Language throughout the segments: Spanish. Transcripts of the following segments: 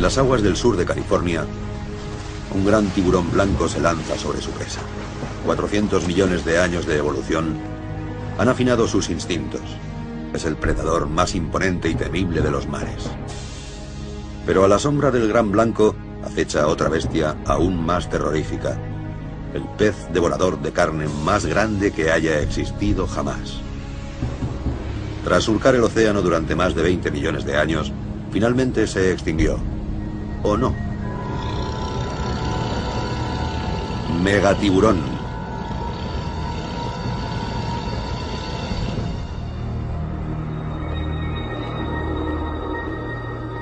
En las aguas del sur de California, un gran tiburón blanco se lanza sobre su presa. 400 millones de años de evolución han afinado sus instintos. Es el predador más imponente y temible de los mares. Pero a la sombra del gran blanco acecha otra bestia aún más terrorífica. El pez devorador de carne más grande que haya existido jamás. Tras surcar el océano durante más de 20 millones de años, finalmente se extinguió. ¿O no? Megatiburón.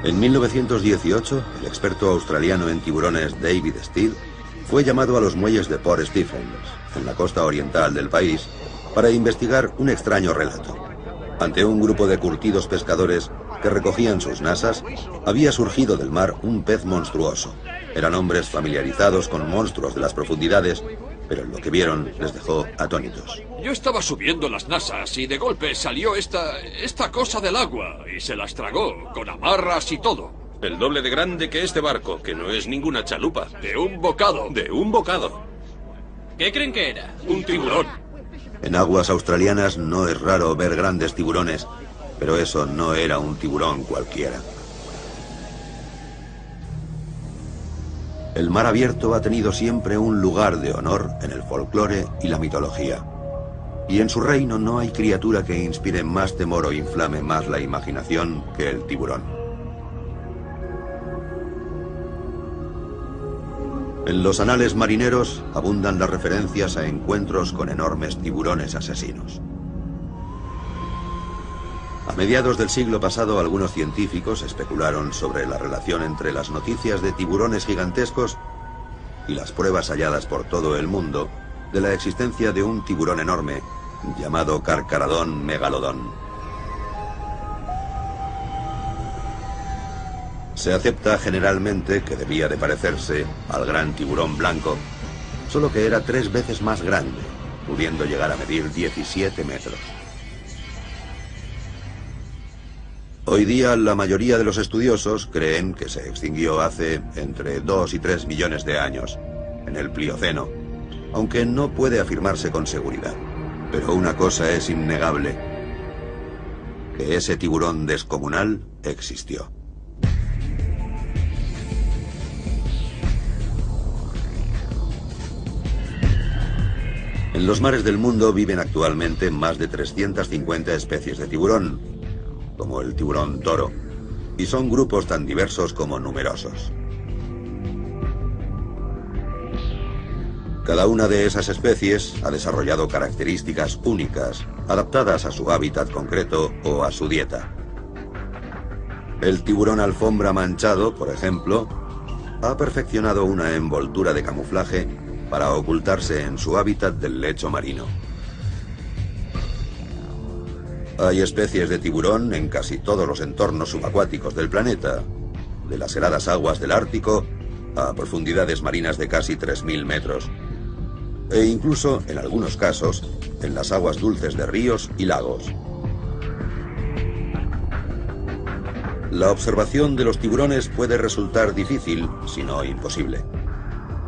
En 1918, el experto australiano en tiburones David Stead fue llamado a los muelles de Port Stephens, en la costa oriental del país, para investigar un extraño relato. Ante un grupo de curtidos pescadores que recogían sus nasas, había surgido del mar un pez monstruoso. Eran hombres familiarizados con monstruos de las profundidades, pero lo que vieron les dejó atónitos. Yo estaba subiendo las nasas y de golpe salió esta cosa del agua y se las tragó, con amarras y todo. El doble de grande que este barco, que no es ninguna chalupa. De un bocado. De un bocado. ¿Qué creen que era? Un tiburón. En aguas australianas no es raro ver grandes tiburones, pero eso no era un tiburón cualquiera. El mar abierto ha tenido siempre un lugar de honor en el folclore y la mitología. Y en su reino no hay criatura que inspire más temor o inflame más la imaginación que el tiburón. En los anales marineros abundan las referencias a encuentros con enormes tiburones asesinos. A mediados del siglo pasado, algunos científicos especularon sobre la relación entre las noticias de tiburones gigantescos y las pruebas halladas por todo el mundo de la existencia de un tiburón enorme llamado Carcharodon megalodon. Se acepta generalmente que debía de parecerse al gran tiburón blanco, solo que era 3 veces más grande, pudiendo llegar a medir 17 metros. Hoy día la mayoría de los estudiosos creen que se extinguió hace entre 2 y 3 millones de años, en el Plioceno, aunque no puede afirmarse con seguridad. Pero una cosa es innegable, que ese tiburón descomunal existió. En los mares del mundo viven actualmente más de 350 especies de tiburón, como el tiburón toro, y son grupos tan diversos como numerosos. Cada una de esas especies ha desarrollado características únicas, adaptadas a su hábitat concreto o a su dieta. El tiburón alfombra manchado, por ejemplo, ha perfeccionado una envoltura de camuflaje para ocultarse en su hábitat del lecho marino. Hay especies de tiburón en casi todos los entornos subacuáticos del planeta, de las heladas aguas del Ártico a profundidades marinas de casi 3000 metros, e incluso, en algunos casos, en las aguas dulces de ríos y lagos. La observación de los tiburones puede resultar difícil, si no imposible.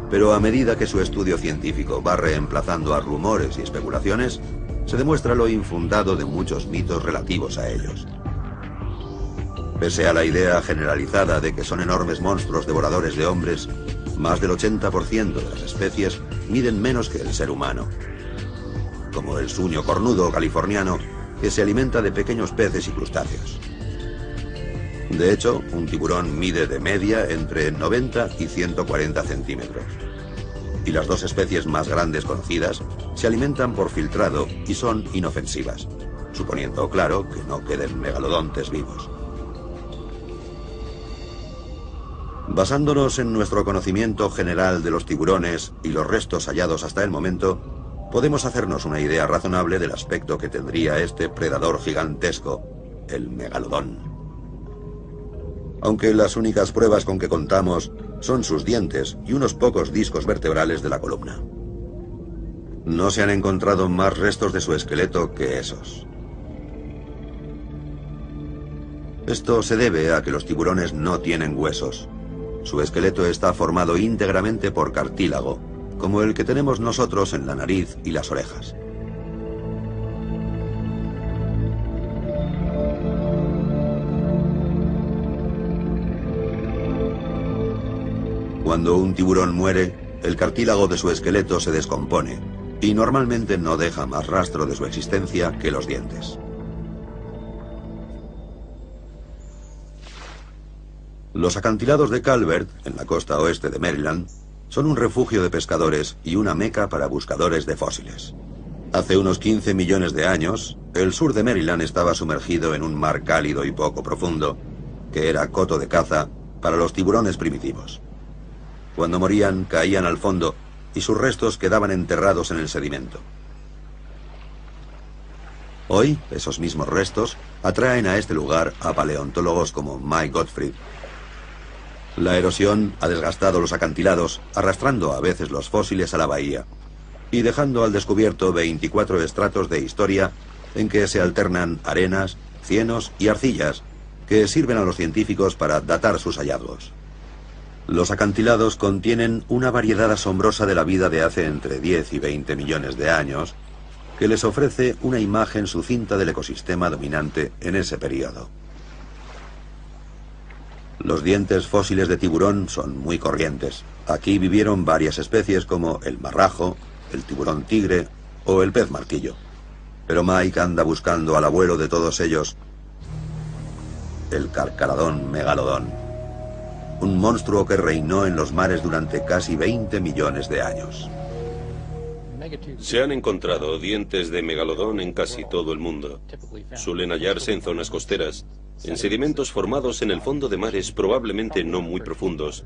Pero a medida que su estudio científico va reemplazando a rumores y especulaciones, se demuestra lo infundado de muchos mitos relativos a ellos. Pese a la idea generalizada de que son enormes monstruos devoradores de hombres, más del 80% de las especies miden menos que el ser humano, como el suño cornudo californiano, que se alimenta de pequeños peces y crustáceos. De hecho, un tiburón mide de media entre 90 y 140 centímetros. Y las dos especies más grandes conocidas se alimentan por filtrado y son inofensivas, suponiendo, claro, que no queden megalodontes vivos. Basándonos en nuestro conocimiento general de los tiburones y los restos hallados hasta el momento, podemos hacernos una idea razonable del aspecto que tendría este predador gigantesco, el megalodón. Aunque las únicas pruebas con que contamos son sus dientes y unos pocos discos vertebrales de la columna. No se han encontrado más restos de su esqueleto que esos. Esto se debe a que los tiburones no tienen huesos, Su esqueleto está formado íntegramente por cartílago, como el que tenemos nosotros en la nariz y las orejas. Cuando un tiburón muere, el cartílago de su esqueleto se descompone y normalmente no deja más rastro de su existencia que los dientes. Los acantilados de Calvert, en la costa oeste de Maryland, son un refugio de pescadores y una meca para buscadores de fósiles. Hace unos 15 millones de años, el sur de Maryland estaba sumergido en un mar cálido y poco profundo, que era coto de caza para los tiburones primitivos. Cuando morían, caían al fondo y sus restos quedaban enterrados en el sedimento. Hoy, esos mismos restos atraen a este lugar a paleontólogos como Mike Gottfried. La erosión ha desgastado los acantilados, arrastrando a veces los fósiles a la bahía y dejando al descubierto 24 estratos de historia en que se alternan arenas, cienos y arcillas que sirven a los científicos para datar sus hallazgos. Los acantilados contienen una variedad asombrosa de la vida de hace entre 10 y 20 millones de años, que les ofrece una imagen sucinta del ecosistema dominante en ese periodo. Los dientes fósiles de tiburón son muy corrientes. Aquí vivieron varias especies como el marrajo, el tiburón tigre o el pez martillo. Pero Mike anda buscando al abuelo de todos ellos, el carcaradón megalodón, un monstruo que reinó en los mares durante casi 20 millones de años. Se han encontrado dientes de megalodón en casi todo el mundo. Suelen hallarse en zonas costeras, en sedimentos formados en el fondo de mares probablemente no muy profundos,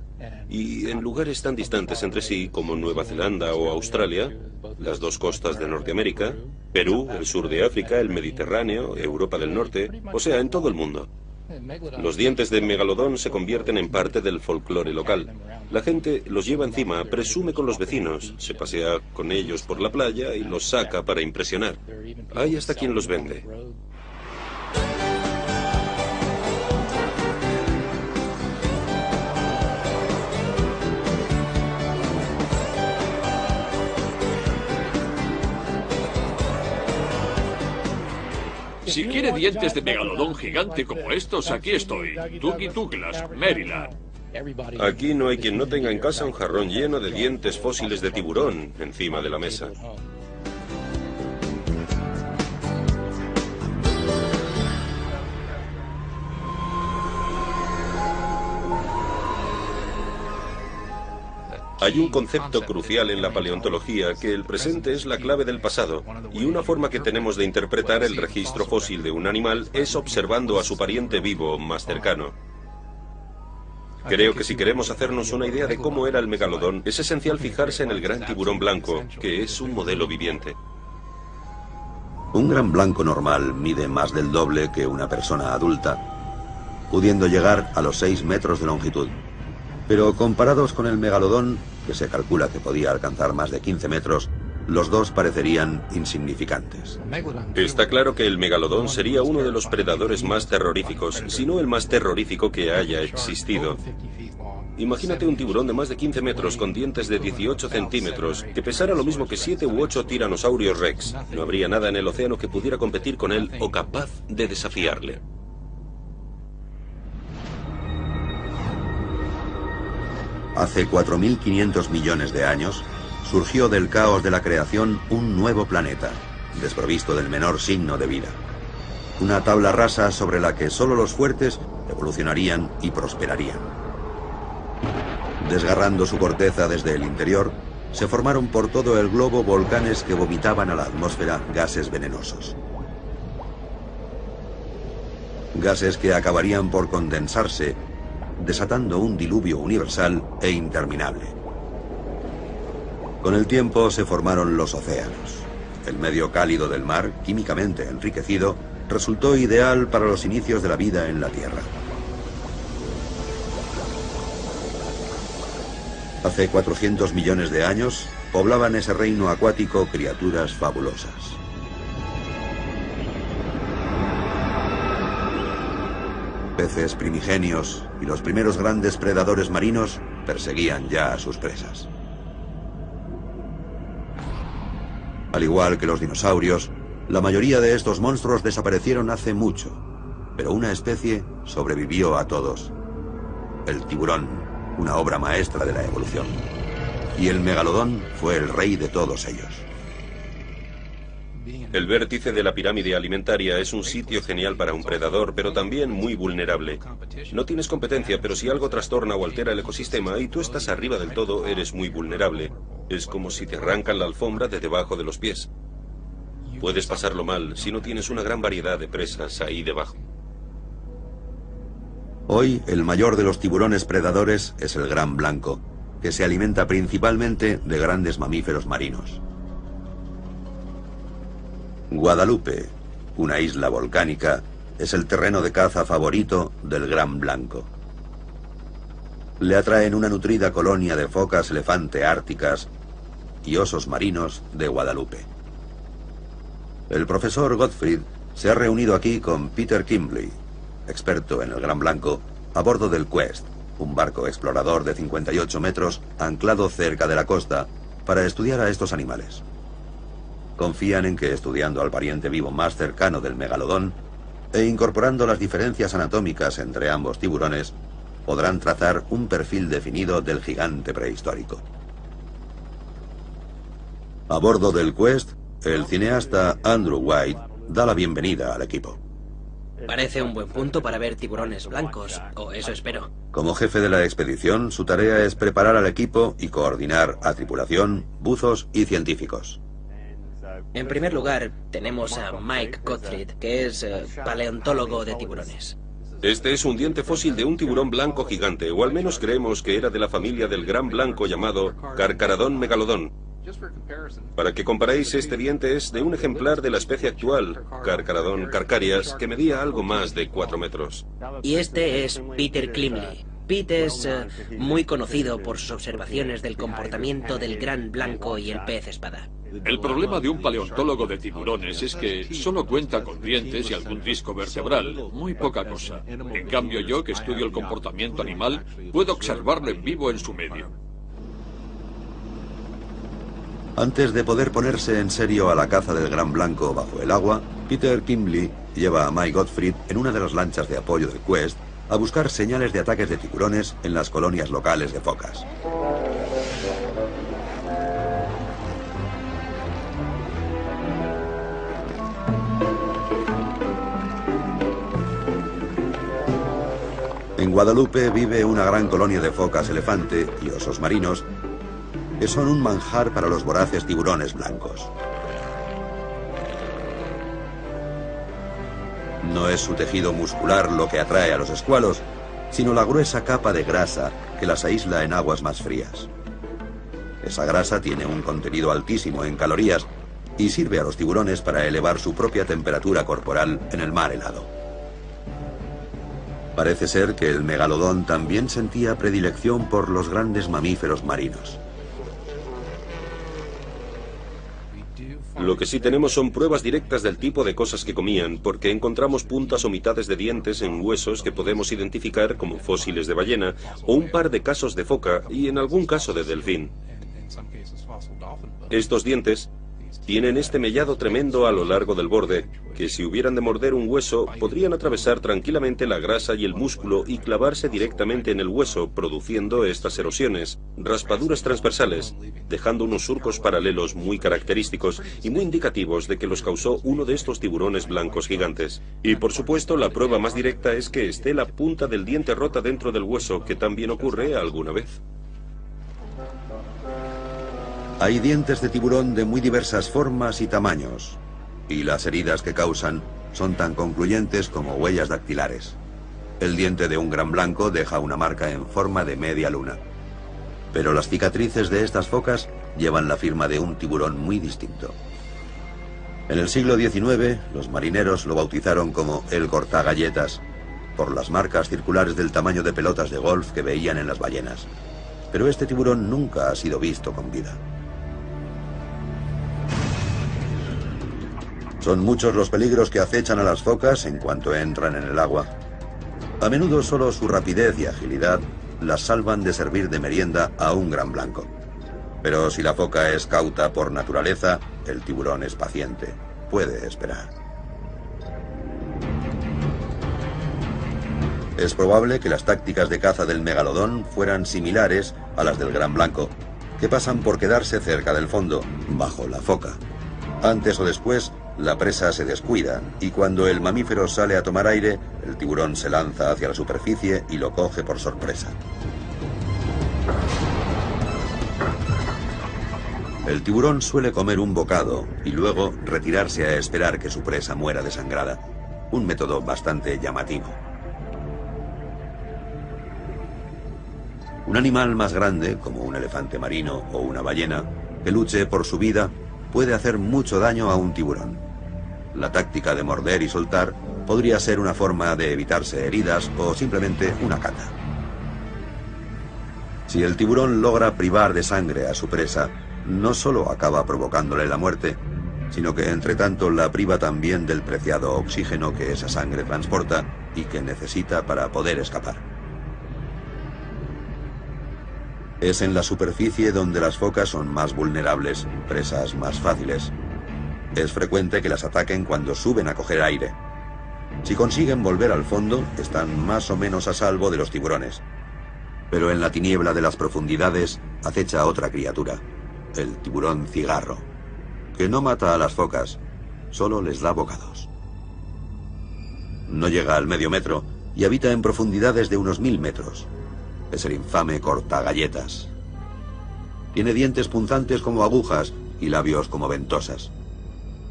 y en lugares tan distantes entre sí como Nueva Zelanda o Australia, las dos costas de Norteamérica, Perú, el sur de África, el Mediterráneo, Europa del Norte, o sea, en todo el mundo. Los dientes de megalodón se convierten en parte del folclore local. La gente los lleva encima, presume con los vecinos, se pasea con ellos por la playa y los saca para impresionar. Hay hasta quien los vende. Si quiere dientes de megalodón gigante como estos, aquí estoy. Tuki Douglas, Maryland. Aquí no hay quien no tenga en casa un jarrón lleno de dientes fósiles de tiburón encima de la mesa. Hay un concepto crucial en la paleontología, que el presente es la clave del pasado, y una forma que tenemos de interpretar el registro fósil de un animal es observando a su pariente vivo más cercano. Creo que si queremos hacernos una idea de cómo era el megalodón, es esencial fijarse en el gran tiburón blanco, que es un modelo viviente. Un gran blanco normal mide más del doble que una persona adulta, pudiendo llegar a los 6 metros de longitud. Pero comparados con el megalodón, que se calcula que podía alcanzar más de 15 metros, los dos parecerían insignificantes. Está claro que el megalodón sería uno de los predadores más terroríficos, si no el más terrorífico que haya existido. Imagínate un tiburón de más de 15 metros con dientes de 18 centímetros, que pesara lo mismo que 7 u 8 tiranosaurios rex. No habría nada en el océano que pudiera competir con él o capaz de desafiarle. Hace 4.500 millones de años, surgió del caos de la creación un nuevo planeta, desprovisto del menor signo de vida. Una tabla rasa sobre la que solo los fuertes evolucionarían y prosperarían. Desgarrando su corteza desde el interior, se formaron por todo el globo volcanes que vomitaban a la atmósfera gases venenosos. Gases que acabarían por condensarse, desatando un diluvio universal e interminable. Con el tiempo se formaron los océanos. El medio cálido del mar, químicamente enriquecido, resultó ideal para los inicios de la vida en la Tierra. Hace 400 millones de años, poblaban ese reino acuático criaturas fabulosas. Peces primigenios y los primeros grandes predadores marinos perseguían ya a sus presas. Al igual que los dinosaurios, la mayoría de estos monstruos desaparecieron hace mucho, pero una especie sobrevivió a todos. El tiburón, una obra maestra de la evolución. Y el megalodón fue el rey de todos ellos. El vértice de la pirámide alimentaria es un sitio genial para un predador, pero también muy vulnerable. No tienes competencia, pero si algo trastorna o altera el ecosistema y tú estás arriba del todo, eres muy vulnerable. Es como si te arrancan la alfombra de debajo de los pies. Puedes pasarlo mal si no tienes una gran variedad de presas ahí debajo. Hoy, el mayor de los tiburones predadores es el gran blanco, que se alimenta principalmente de grandes mamíferos marinos. Guadalupe, una isla volcánica, es el terreno de caza favorito del gran blanco. Le atraen una nutrida colonia de focas elefante árticas y osos marinos de Guadalupe. El profesor Gottfried se ha reunido aquí con Peter Kimbley, experto en el gran blanco, a bordo del Quest, un barco explorador de 58 metros anclado cerca de la costa para estudiar a estos animales. Confían en que estudiando al pariente vivo más cercano del megalodón e incorporando las diferencias anatómicas entre ambos tiburones, podrán trazar un perfil definido del gigante prehistórico. A bordo del Quest, el cineasta Andrew White da la bienvenida al equipo. Parece un buen punto para ver tiburones blancos, o eso espero. Como jefe de la expedición, su tarea es preparar al equipo y coordinar a tripulación, buzos y científicos. En primer lugar, tenemos a Mike Gottfried, que es paleontólogo de tiburones. Este es un diente fósil de un tiburón blanco gigante, o al menos creemos que era de la familia del gran blanco llamado Carcharodon megalodon. Para que comparéis, este diente es de un ejemplar de la especie actual, Carcharodon carcharias, que medía algo más de 4 metros. Y este es Peter Kimbley. Pete es muy conocido por sus observaciones del comportamiento del gran blanco y el pez espada. El problema de un paleontólogo de tiburones es que solo cuenta con dientes y algún disco vertebral, muy poca cosa. En cambio, yo, que estudio el comportamiento animal, puedo observarlo en vivo en su medio. Antes de poder ponerse en serio a la caza del gran blanco bajo el agua, Peter Kimbley lleva a Mike Gottfried en una de las lanchas de apoyo del Quest a buscar señales de ataques de tiburones en las colonias locales de focas. En Guadalupe vive una gran colonia de focas elefante y osos marinos que son un manjar para los voraces tiburones blancos. No es su tejido muscular lo que atrae a los escualos, sino la gruesa capa de grasa que las aísla en aguas más frías. Esa grasa tiene un contenido altísimo en calorías y sirve a los tiburones para elevar su propia temperatura corporal en el mar helado. Parece ser que el megalodón también sentía predilección por los grandes mamíferos marinos. Lo que sí tenemos son pruebas directas del tipo de cosas que comían, porque encontramos puntas o mitades de dientes en huesos que podemos identificar como fósiles de ballena, o un par de casos de foca y en algún caso de delfín. Estos dientes tienen este mellado tremendo a lo largo del borde, que si hubieran de morder un hueso, podrían atravesar tranquilamente la grasa y el músculo y clavarse directamente en el hueso, produciendo estas erosiones, raspaduras transversales, dejando unos surcos paralelos muy característicos y muy indicativos de que los causó uno de estos tiburones blancos gigantes. Y por supuesto, la prueba más directa es que esté la punta del diente rota dentro del hueso, que también ocurre alguna vez. Hay dientes de tiburón de muy diversas formas y tamaños, y las heridas que causan son tan concluyentes como huellas dactilares. El diente de un gran blanco deja una marca en forma de media luna, pero las cicatrices de estas focas llevan la firma de un tiburón muy distinto. En el siglo XIX, los marineros lo bautizaron como el cortagalletas, por las marcas circulares del tamaño de pelotas de golf que veían en las ballenas. Pero este tiburón nunca ha sido visto con vida. Son muchos los peligros que acechan a las focas en cuanto entran en el agua. A menudo solo su rapidez y agilidad las salvan de servir de merienda a un gran blanco. Pero si la foca es cauta por naturaleza, el tiburón es paciente. Puede esperar. Es probable que las tácticas de caza del megalodón fueran similares a las del gran blanco, que pasan por quedarse cerca del fondo, bajo la foca. Antes o después, la presa se descuida, y cuando el mamífero sale a tomar aire, el tiburón se lanza hacia la superficie y lo coge por sorpresa. El tiburón suele comer un bocado y luego retirarse a esperar que su presa muera desangrada. Un método bastante llamativo. Un animal más grande, como un elefante marino o una ballena, que luche por su vida, puede hacer mucho daño a un tiburón. La táctica de morder y soltar podría ser una forma de evitarse heridas o simplemente una cata. Si el tiburón logra privar de sangre a su presa, no solo acaba provocándole la muerte, sino que entre tanto la priva también del preciado oxígeno que esa sangre transporta y que necesita para poder escapar. Es en la superficie donde las focas son más vulnerables, presas más fáciles. Es frecuente que las ataquen cuando suben a coger aire. Si consiguen volver al fondo, están más o menos a salvo de los tiburones. Pero en la tiniebla de las profundidades acecha otra criatura, el tiburón cigarro, que no mata a las focas, solo les da bocados. No llega al medio metro y habita en profundidades de unos 1000 metros. Es el infame cortagalletas. Tiene dientes punzantes como agujas y labios como ventosas.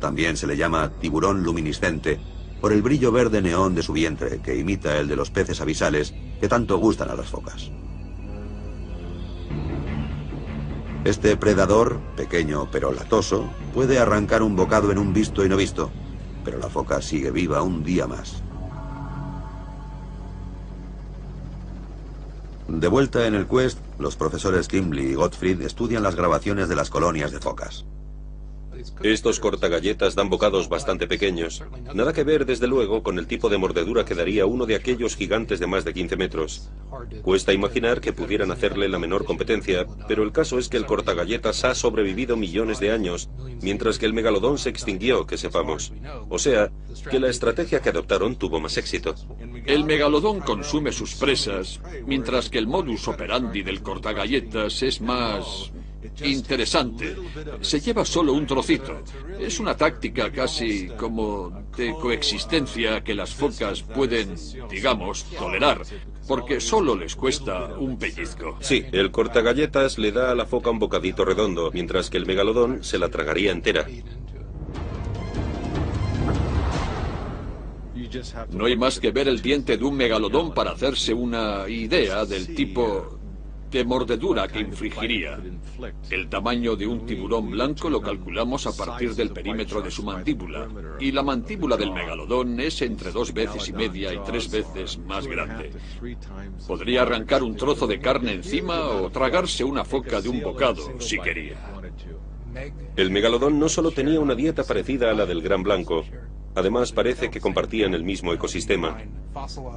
También se le llama tiburón luminiscente por el brillo verde neón de su vientre, que imita el de los peces abisales que tanto gustan a las focas. Este predador, pequeño pero latoso, puede arrancar un bocado en un visto y no visto, pero la foca sigue viva un día más. De vuelta en el Quest, los profesores Kimbley y Gottfried estudian las grabaciones de las colonias de focas. Estos cortagalletas dan bocados bastante pequeños. Nada que ver, desde luego, con el tipo de mordedura que daría uno de aquellos gigantes de más de 15 metros. Cuesta imaginar que pudieran hacerle la menor competencia, pero el caso es que el cortagalletas ha sobrevivido millones de años, mientras que el megalodón se extinguió, que sepamos. O sea, que la estrategia que adoptaron tuvo más éxito. El megalodón consume sus presas, mientras que el modus operandi del cortagalletas es más interesante. Se lleva solo un trocito. Es una táctica casi como de coexistencia que las focas pueden, digamos, tolerar, porque solo les cuesta un pellizco. Sí, el cortagalletas le da a la foca un bocadito redondo, mientras que el megalodón se la tragaría entera. No hay más que ver el diente de un megalodón para hacerse una idea del tipo de mordedura que infligiría. El tamaño de un tiburón blanco lo calculamos a partir del perímetro de su mandíbula, y la mandíbula del megalodón es entre 2,5 veces y 3 veces más grande. Podría arrancar un trozo de carne encima o tragarse una foca de un bocado, si quería. El megalodón no solo tenía una dieta parecida a la del gran blanco, además parece que compartían el mismo ecosistema.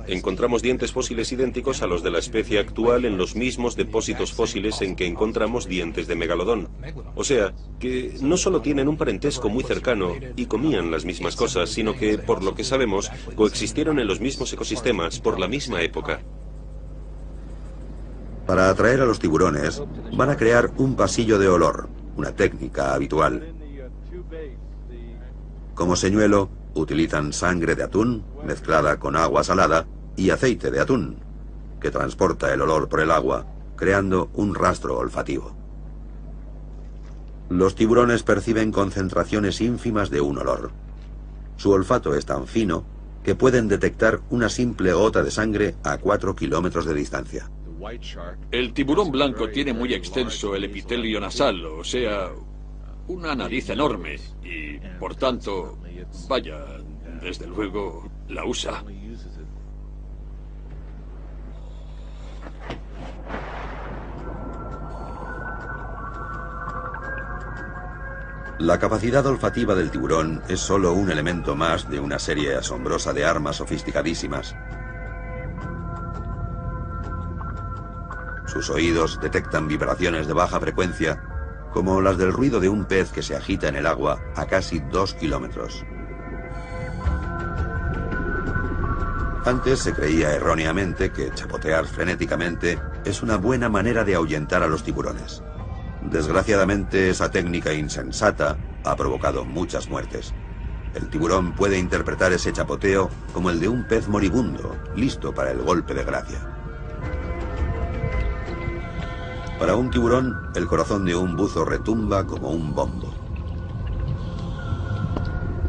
Encontramos dientes fósiles idénticos a los de la especie actual en los mismos depósitos fósiles en que encontramos dientes de megalodón. O sea, que no solo tienen un parentesco muy cercano y comían las mismas cosas, sino que, por lo que sabemos, coexistieron en los mismos ecosistemas por la misma época. Para atraer a los tiburones, van a crear un pasillo de olor, una técnica habitual. Como señuelo, utilizan sangre de atún mezclada con agua salada y aceite de atún, que transporta el olor por el agua, creando un rastro olfativo. Los tiburones perciben concentraciones ínfimas de un olor. Su olfato es tan fino que pueden detectar una simple gota de sangre a 4 kilómetros de distancia. El tiburón blanco tiene muy extenso el epitelio nasal, o sea, una nariz enorme, y, por tanto, vaya, desde luego, la usa. La capacidad olfativa del tiburón es solo un elemento más de una serie asombrosa de armas sofisticadísimas. Sus oídos detectan vibraciones de baja frecuencia, como las del ruido de un pez que se agita en el agua a casi 2 kilómetros. Antes se creía erróneamente que chapotear frenéticamente es una buena manera de ahuyentar a los tiburones. Desgraciadamente, esa técnica insensata ha provocado muchas muertes. El tiburón puede interpretar ese chapoteo como el de un pez moribundo, listo para el golpe de gracia. Para un tiburón, el corazón de un buzo retumba como un bombo.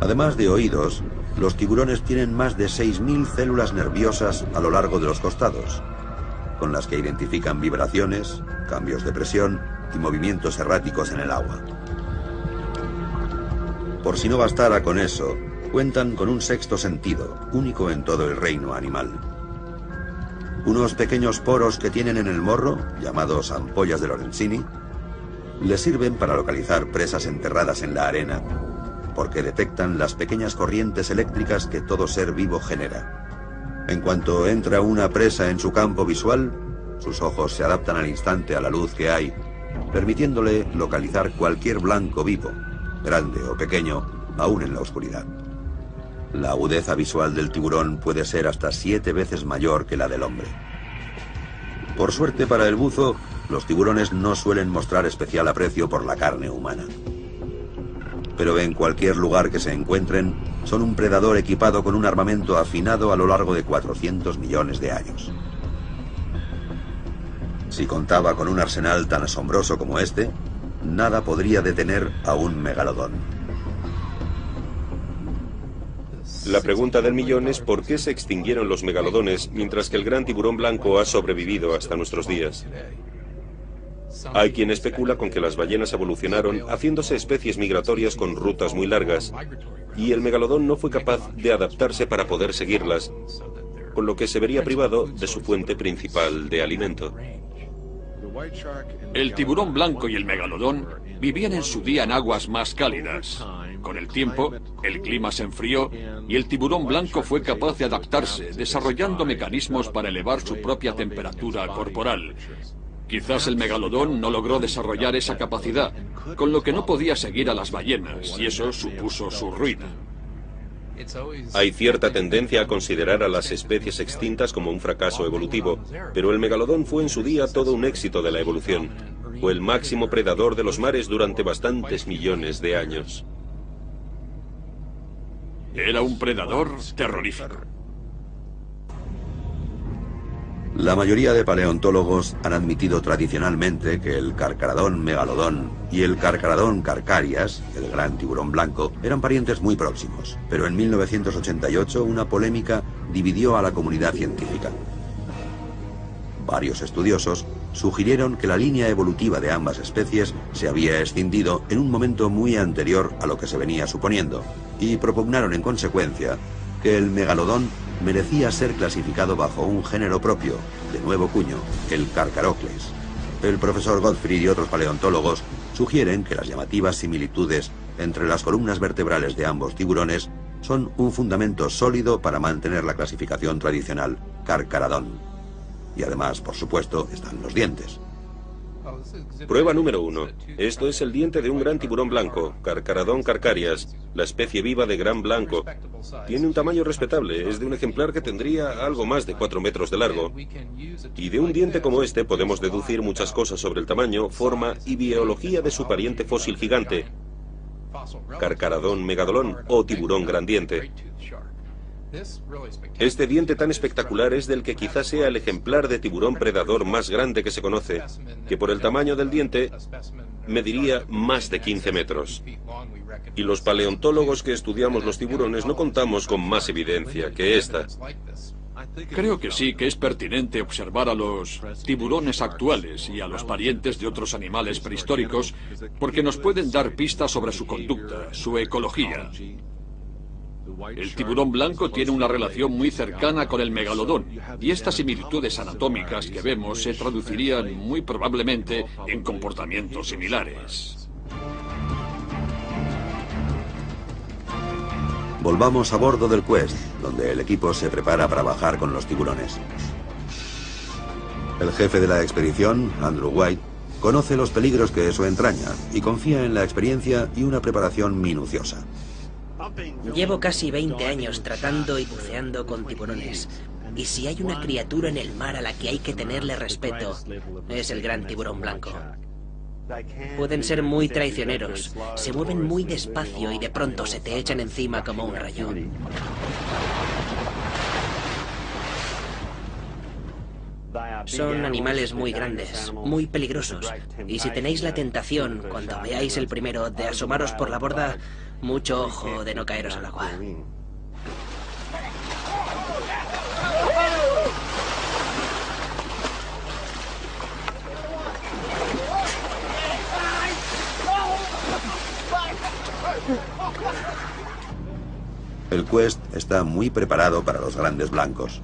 Además de oídos, los tiburones tienen más de 6.000 células nerviosas a lo largo de los costados, con las que identifican vibraciones, cambios de presión y movimientos erráticos en el agua. Por si no bastara con eso, cuentan con un sexto sentido, único en todo el reino animal. Unos pequeños poros que tienen en el morro, llamados ampollas de Lorenzini, les sirven para localizar presas enterradas en la arena, porque detectan las pequeñas corrientes eléctricas que todo ser vivo genera. En cuanto entra una presa en su campo visual, sus ojos se adaptan al instante a la luz que hay, permitiéndole localizar cualquier blanco vivo, grande o pequeño, aún en la oscuridad. La agudeza visual del tiburón puede ser hasta 7 veces mayor que la del hombre. Por suerte para el buzo, los tiburones no suelen mostrar especial aprecio por la carne humana. Pero en cualquier lugar que se encuentren, son un predador equipado con un armamento afinado a lo largo de 400 millones de años. Si contaba con un arsenal tan asombroso como este, nada podría detener a un megalodón. La pregunta del millón es por qué se extinguieron los megalodones mientras que el gran tiburón blanco ha sobrevivido hasta nuestros días. Hay quien especula con que las ballenas evolucionaron haciéndose especies migratorias con rutas muy largas, y el megalodón no fue capaz de adaptarse para poder seguirlas, con lo que se vería privado de su fuente principal de alimento. El tiburón blanco y el megalodón vivían en su día en aguas más cálidas. Con el tiempo, el clima se enfrió y el tiburón blanco fue capaz de adaptarse, desarrollando mecanismos para elevar su propia temperatura corporal. Quizás el megalodón no logró desarrollar esa capacidad, con lo que no podía seguir a las ballenas, y eso supuso su ruina. Hay cierta tendencia a considerar a las especies extintas como un fracaso evolutivo, pero el megalodón fue en su día todo un éxito de la evolución. Fue el máximo predador de los mares durante bastantes millones de años. Era un predador terrorífico. La mayoría de paleontólogos han admitido tradicionalmente que el carcaradón megalodón y el carcaradón carcarias, el gran tiburón blanco, eran parientes muy próximos. Pero en 1988 una polémica dividió a la comunidad científica. Varios estudiosos sugirieron que la línea evolutiva de ambas especies se había escindido en un momento muy anterior a lo que se venía suponiendo, y propugnaron en consecuencia que el megalodón merecía ser clasificado bajo un género propio, de nuevo cuño, el Carcharodontes. El profesor Gottfried y otros paleontólogos sugieren que las llamativas similitudes entre las columnas vertebrales de ambos tiburones son un fundamento sólido para mantener la clasificación tradicional Carcharodon. Y además, por supuesto, están los dientes. Prueba número 1. Esto es el diente de un gran tiburón blanco, Carcharodon carcarias, la especie viva de gran blanco. Tiene un tamaño respetable, es de un ejemplar que tendría algo más de 4 metros de largo. Y de un diente como este podemos deducir muchas cosas sobre el tamaño, forma y biología de su pariente fósil gigante, Carcharodon megalodon o tiburón grandiente. Este diente tan espectacular es del que quizás sea el ejemplar de tiburón predador más grande que se conoce, que por el tamaño del diente mediría más de 15 metros. Y los paleontólogos que estudiamos los tiburones no contamos con más evidencia que esta. Creo que sí que es pertinente observar a los tiburones actuales y a los parientes de otros animales prehistóricos, porque nos pueden dar pistas sobre su conducta, su ecología. El tiburón blanco tiene una relación muy cercana con el megalodón, y estas similitudes anatómicas que vemos se traducirían muy probablemente en comportamientos similares. Volvamos a bordo del Quest, donde el equipo se prepara para bajar con los tiburones. El jefe de la expedición, Andrew White, conoce los peligros que eso entraña y confía en la experiencia y una preparación minuciosa. Llevo casi 20 años tratando y buceando con tiburones. Y si hay una criatura en el mar a la que hay que tenerle respeto, es el gran tiburón blanco. Pueden ser muy traicioneros, se mueven muy despacio y de pronto se te echan encima como un rayo. Son animales muy grandes, muy peligrosos. Y si tenéis la tentación, cuando veáis el primero, de asomaros por la borda, mucho ojo de no caeros al agua. El Quest está muy preparado para los grandes blancos.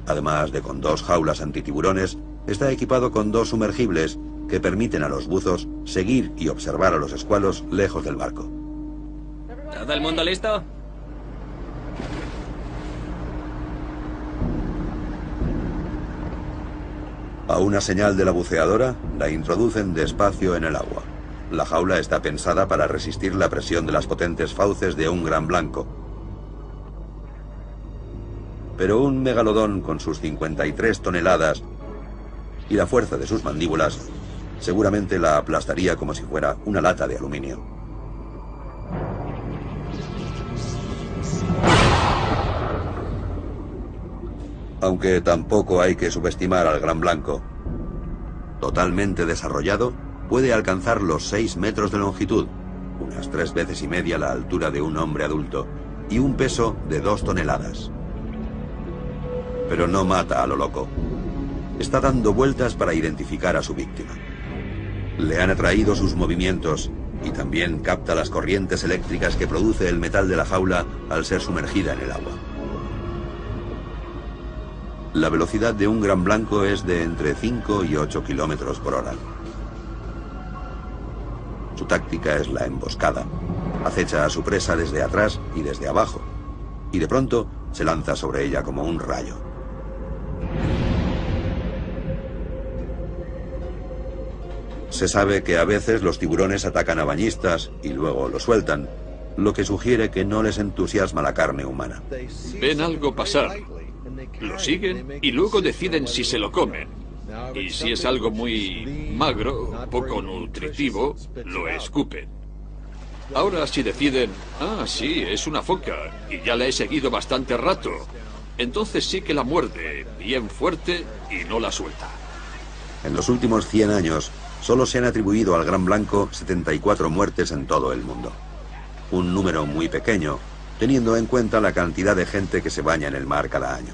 Además de con 2 jaulas antitiburones, está equipado con 2 sumergibles que permiten a los buzos seguir y observar a los escualos lejos del barco. ¿Todo el mundo listo? A una señal de la buceadora, la introducen despacio en el agua. La jaula está pensada para resistir la presión de las potentes fauces de un gran blanco. Pero un megalodón con sus 53 toneladas y la fuerza de sus mandíbulas seguramente la aplastaría como si fuera una lata de aluminio. Aunque tampoco hay que subestimar al gran blanco. Totalmente desarrollado, puede alcanzar los 6 metros de longitud, unas 3 veces y media la altura de un hombre adulto, y un peso de 2 toneladas. Pero no mata a lo loco. Está dando vueltas para identificar a su víctima. Le han atraído sus movimientos y también capta las corrientes eléctricas que produce el metal de la jaula al ser sumergida en el agua. La velocidad de un gran blanco es de entre 5 y 8 kilómetros por hora. Su táctica es la emboscada. Acecha a su presa desde atrás y desde abajo, y de pronto se lanza sobre ella como un rayo. Se sabe que a veces los tiburones atacan a bañistas y luego los sueltan, lo que sugiere que no les entusiasma la carne humana. Ven algo pasar, lo siguen y luego deciden si se lo comen. Y si es algo muy magro, poco nutritivo, lo escupen. Ahora si deciden, sí, es una foca y ya la he seguido bastante rato, entonces sí que la muerde bien fuerte y no la suelta. En los últimos 100 años, solo se han atribuido al gran blanco 74 muertes en todo el mundo. Un número muy pequeño, teniendo en cuenta la cantidad de gente que se baña en el mar cada año.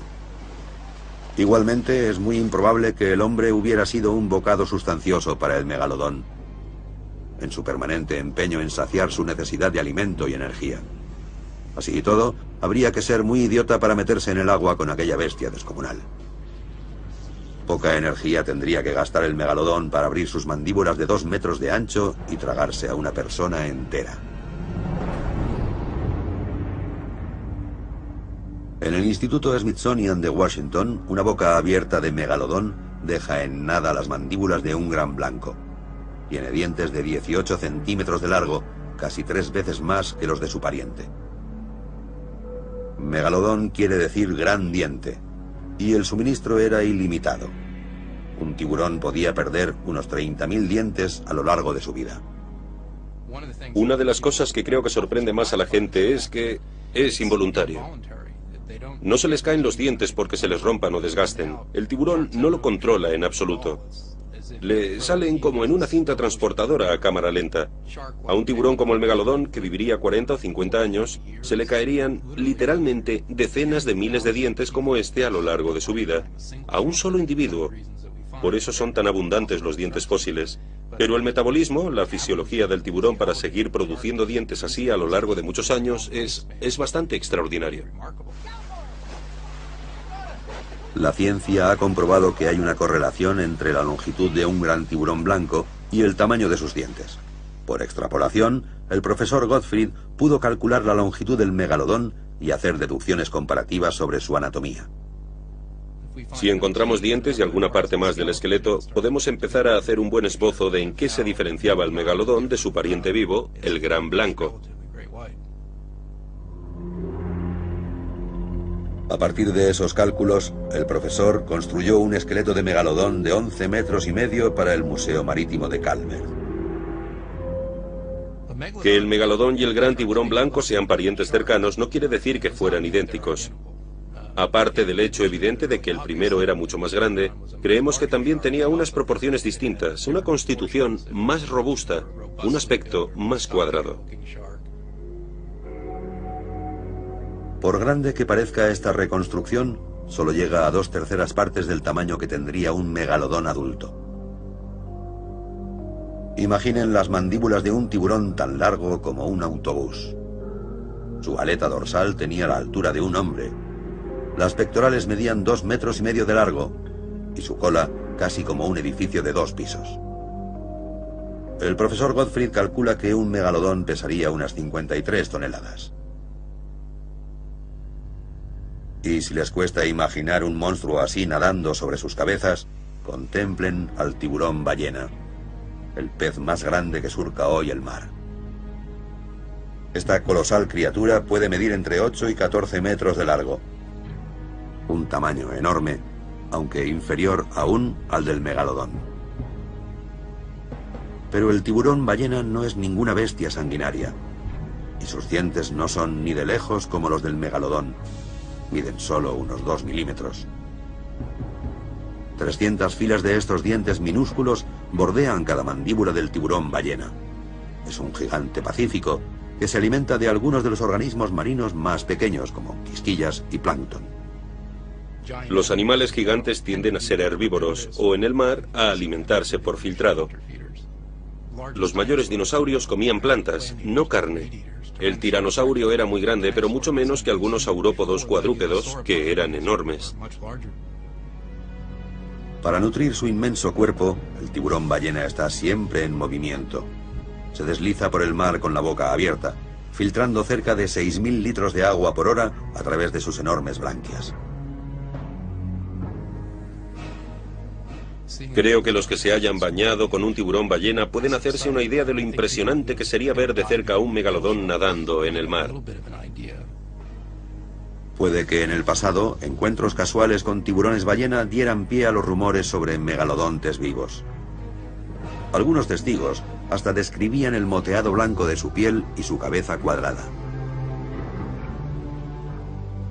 Igualmente, es muy improbable que el hombre hubiera sido un bocado sustancioso para el megalodón, en su permanente empeño en saciar su necesidad de alimento y energía. Así y todo, habría que ser muy idiota para meterse en el agua con aquella bestia descomunal. Poca energía tendría que gastar el megalodón para abrir sus mandíbulas de 2 metros de ancho y tragarse a una persona entera. En el Instituto Smithsonian de Washington, una boca abierta de megalodón deja en nada las mandíbulas de un gran blanco. Tiene dientes de 18 centímetros de largo, casi 3 veces más que los de su pariente. Megalodón quiere decir gran diente, y el suministro era ilimitado. Un tiburón podía perder unos 30.000 dientes a lo largo de su vida. Una de las cosas que creo que sorprende más a la gente es que es involuntario. No se les caen los dientes porque se les rompan o desgasten. El tiburón no lo controla en absoluto. Le salen como en una cinta transportadora a cámara lenta. A un tiburón como el megalodón, que viviría 40 o 50 años, se le caerían literalmente decenas de miles de dientes como este a lo largo de su vida, a un solo individuo. Por eso son tan abundantes los dientes fósiles. Pero el metabolismo, la fisiología del tiburón para seguir produciendo dientes así a lo largo de muchos años es bastante extraordinario. La ciencia ha comprobado que hay una correlación entre la longitud de un gran tiburón blanco y el tamaño de sus dientes. Por extrapolación, el profesor Gottfried pudo calcular la longitud del megalodón y hacer deducciones comparativas sobre su anatomía. Si encontramos dientes y alguna parte más del esqueleto, podemos empezar a hacer un buen esbozo de en qué se diferenciaba el megalodón de su pariente vivo, el gran blanco. A partir de esos cálculos, el profesor construyó un esqueleto de megalodón de 11 metros y medio para el Museo Marítimo de Calmer. Que el megalodón y el gran tiburón blanco sean parientes cercanos no quiere decir que fueran idénticos. Aparte del hecho evidente de que el primero era mucho más grande, creemos que también tenía unas proporciones distintas, una constitución más robusta, un aspecto más cuadrado. Por grande que parezca esta reconstrucción, solo llega a 2/3 partes del tamaño que tendría un megalodón adulto. Imaginen las mandíbulas de un tiburón tan largo como un autobús. Su aleta dorsal tenía la altura de un hombre. Las pectorales medían 2,5 metros de largo y su cola casi como un edificio de 2 pisos. El profesor Gottfried calcula que un megalodón pesaría unas 53 toneladas. Y si les cuesta imaginar un monstruo así nadando sobre sus cabezas, contemplen al tiburón ballena, el pez más grande que surca hoy el mar. Esta colosal criatura puede medir entre 8 y 14 metros de largo. Un tamaño enorme, aunque inferior aún al del megalodón. Pero el tiburón ballena no es ninguna bestia sanguinaria, y sus dientes no son ni de lejos como los del megalodón. Miden solo unos 2 milímetros. 300 filas de estos dientes minúsculos bordean cada mandíbula del tiburón ballena. Es un gigante pacífico que se alimenta de algunos de los organismos marinos más pequeños, como quisquillas y plancton. Los animales gigantes tienden a ser herbívoros o en el mar a alimentarse por filtrado. Los mayores dinosaurios comían plantas, no carne. El tiranosaurio era muy grande, pero mucho menos que algunos saurópodos cuadrúpedos, que eran enormes. Para nutrir su inmenso cuerpo, el tiburón ballena está siempre en movimiento. Se desliza por el mar con la boca abierta, filtrando cerca de 6.000 litros de agua por hora a través de sus enormes branquias. Creo que los que se hayan bañado con un tiburón ballena pueden hacerse una idea de lo impresionante que sería ver de cerca a un megalodón nadando en el mar. Puede que en el pasado encuentros casuales con tiburones ballena dieran pie a los rumores sobre megalodontes vivos. Algunos testigos hasta describían el moteado blanco de su piel y su cabeza cuadrada.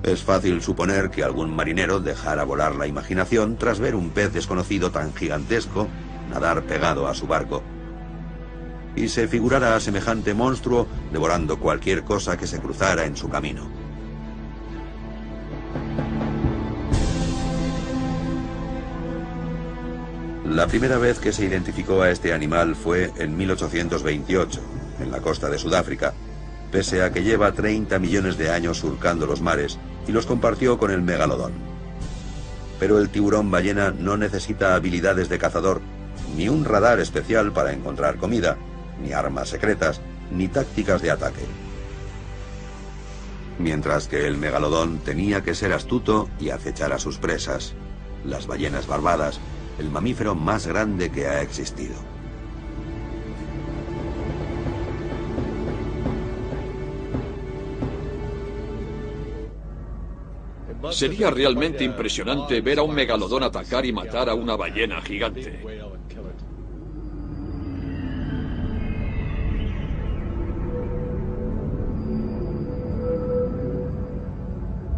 Es fácil suponer que algún marinero dejara volar la imaginación tras ver un pez desconocido tan gigantesco nadar pegado a su barco, y se figurara a semejante monstruo devorando cualquier cosa que se cruzara en su camino. La primera vez que se identificó a este animal fue en 1828, en la costa de Sudáfrica, pese a que lleva 30 millones de años surcando los mares y los compartió con el megalodón. Pero el tiburón ballena no necesita habilidades de cazador, ni un radar especial para encontrar comida, ni armas secretas, ni tácticas de ataque. Mientras que el megalodón tenía que ser astuto y acechar a sus presas, las ballenas barbadas, el mamífero más grande que ha existido. Sería realmente impresionante ver a un megalodón atacar y matar a una ballena gigante.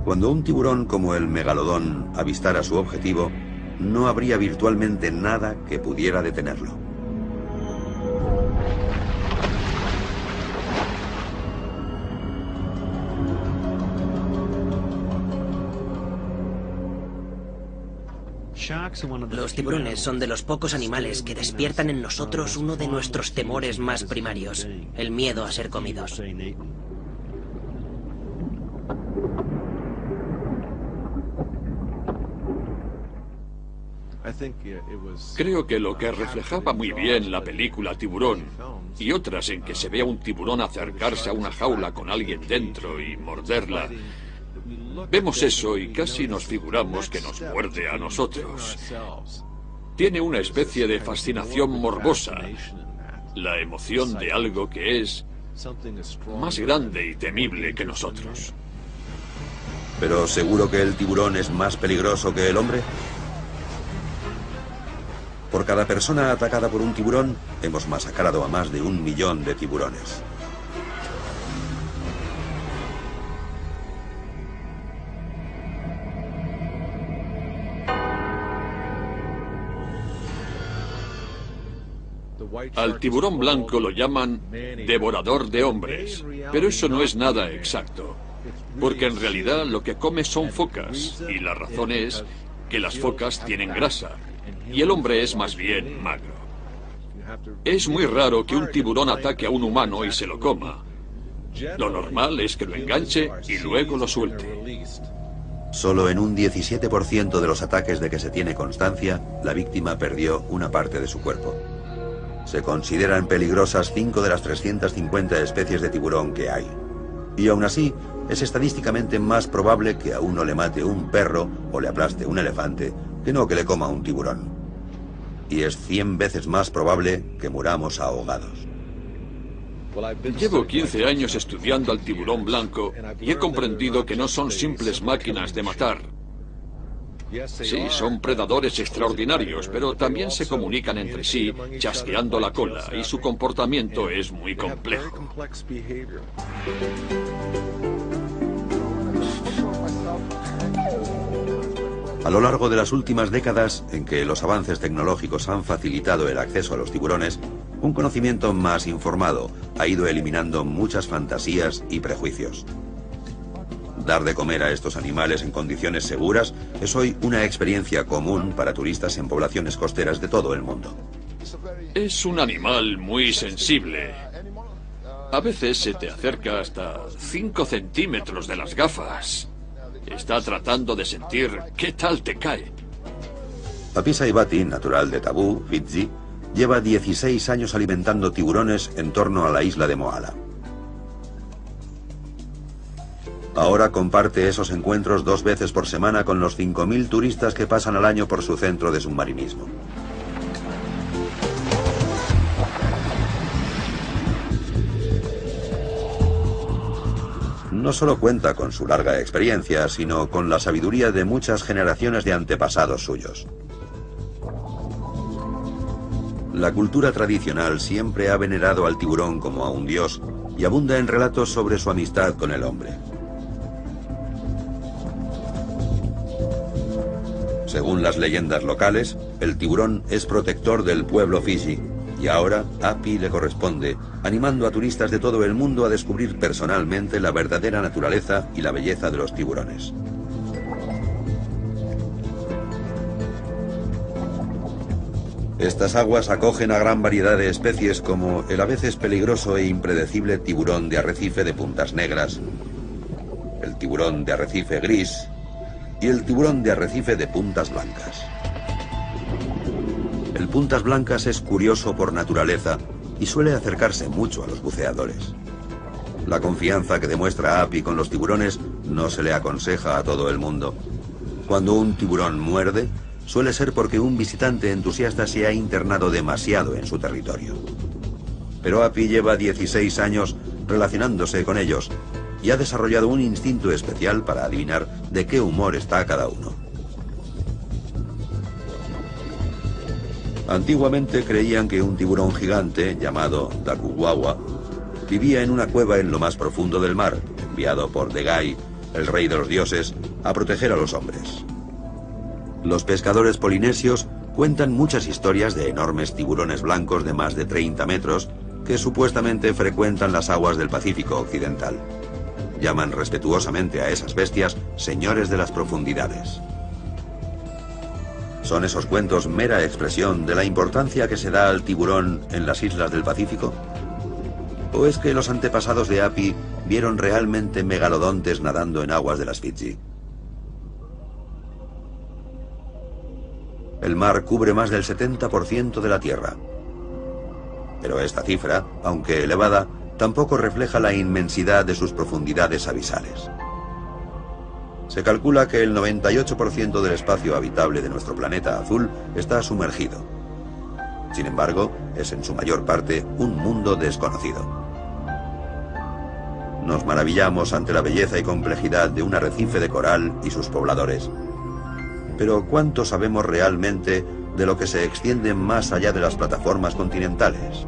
Cuando un tiburón como el megalodón avistara su objetivo, no habría virtualmente nada que pudiera detenerlo. Los tiburones son de los pocos animales que despiertan en nosotros uno de nuestros temores más primarios, el miedo a ser comidos. Creo que lo que reflejaba muy bien la película Tiburón y otras en que se ve a un tiburón acercarse a una jaula con alguien dentro y morderla, Vemos eso y casi nos figuramos que nos muerde a nosotros. Tiene una especie de fascinación morbosa, la emoción de algo que es más grande y temible que nosotros. ¿Pero seguro que el tiburón es más peligroso que el hombre? Por cada persona atacada por un tiburón, hemos masacrado a más de 1 millón de tiburones. Al tiburón blanco lo llaman devorador de hombres, pero eso no es nada exacto, porque en realidad lo que come son focas, y la razón es que las focas tienen grasa, y el hombre es más bien magro. Es muy raro que un tiburón ataque a un humano y se lo coma. Lo normal es que lo enganche y luego lo suelte. Solo en un 17% de los ataques de que se tiene constancia, la víctima perdió una parte de su cuerpo. Se consideran peligrosas 5 de las 350 especies de tiburón que hay. Y aún así, es estadísticamente más probable que a uno le mate un perro o le aplaste un elefante que no que le coma un tiburón. Y es 100 veces más probable que muramos ahogados. Llevo 15 años estudiando al tiburón blanco y he comprendido que no son simples máquinas de matar. Sí, son predadores extraordinarios, pero también se comunican entre sí chasqueando la cola y su comportamiento es muy complejo. A lo largo de las últimas décadas, en que los avances tecnológicos han facilitado el acceso a los tiburones, un conocimiento más informado ha ido eliminando muchas fantasías y prejuicios. Dar de comer a estos animales en condiciones seguras es hoy una experiencia común para turistas en poblaciones costeras de todo el mundo. Es un animal muy sensible. A veces se te acerca hasta 5 centímetros de las gafas. Está tratando de sentir qué tal te cae. Api Saibati, natural de Tabú, Fiji, lleva 16 años alimentando tiburones en torno a la isla de Moala. Ahora comparte esos encuentros 2 veces por semana con los 5.000 turistas que pasan al año por su centro de submarinismo. No solo cuenta con su larga experiencia, sino con la sabiduría de muchas generaciones de antepasados suyos. La cultura tradicional siempre ha venerado al tiburón como a un dios y abunda en relatos sobre su amistad con el hombre. Según las leyendas locales, el tiburón es protector del pueblo Fiji, y ahora Api le corresponde, animando a turistas de todo el mundo a descubrir personalmente la verdadera naturaleza y la belleza de los tiburones. Estas aguas acogen a gran variedad de especies como el a veces peligroso e impredecible tiburón de arrecife de puntas negras, el tiburón de arrecife gris y el tiburón de arrecife de puntas blancas. El puntas blancas es curioso por naturaleza y suele acercarse mucho a los buceadores. La confianza que demuestra Api con los tiburones no se le aconseja a todo el mundo. Cuando un tiburón muerde, suele ser porque un visitante entusiasta se ha internado demasiado en su territorio. Pero Api lleva 16 años relacionándose con ellos y ha desarrollado un instinto especial para adivinar de qué humor está cada uno. Antiguamente creían que un tiburón gigante, llamado Dakuwawa, vivía en una cueva en lo más profundo del mar, enviado por Degai, el rey de los dioses, a proteger a los hombres. Los pescadores polinesios cuentan muchas historias de enormes tiburones blancos de más de 30 metros que supuestamente frecuentan las aguas del Pacífico Occidental. Llaman respetuosamente a esas bestias señores de las profundidades. ¿Son esos cuentos mera expresión de la importancia que se da al tiburón en las islas del Pacífico? ¿O es que los antepasados de Api vieron realmente megalodontes nadando en aguas de las Fiji? El mar cubre más del 70% de la Tierra. Pero esta cifra, aunque elevada, tampoco refleja la inmensidad de sus profundidades abisales. Se calcula que el 98% del espacio habitable de nuestro planeta azul está sumergido. Sin embargo, es en su mayor parte un mundo desconocido. Nos maravillamos ante la belleza y complejidad de un arrecife de coral y sus pobladores. Pero ¿cuánto sabemos realmente de lo que se extiende más allá de las plataformas continentales?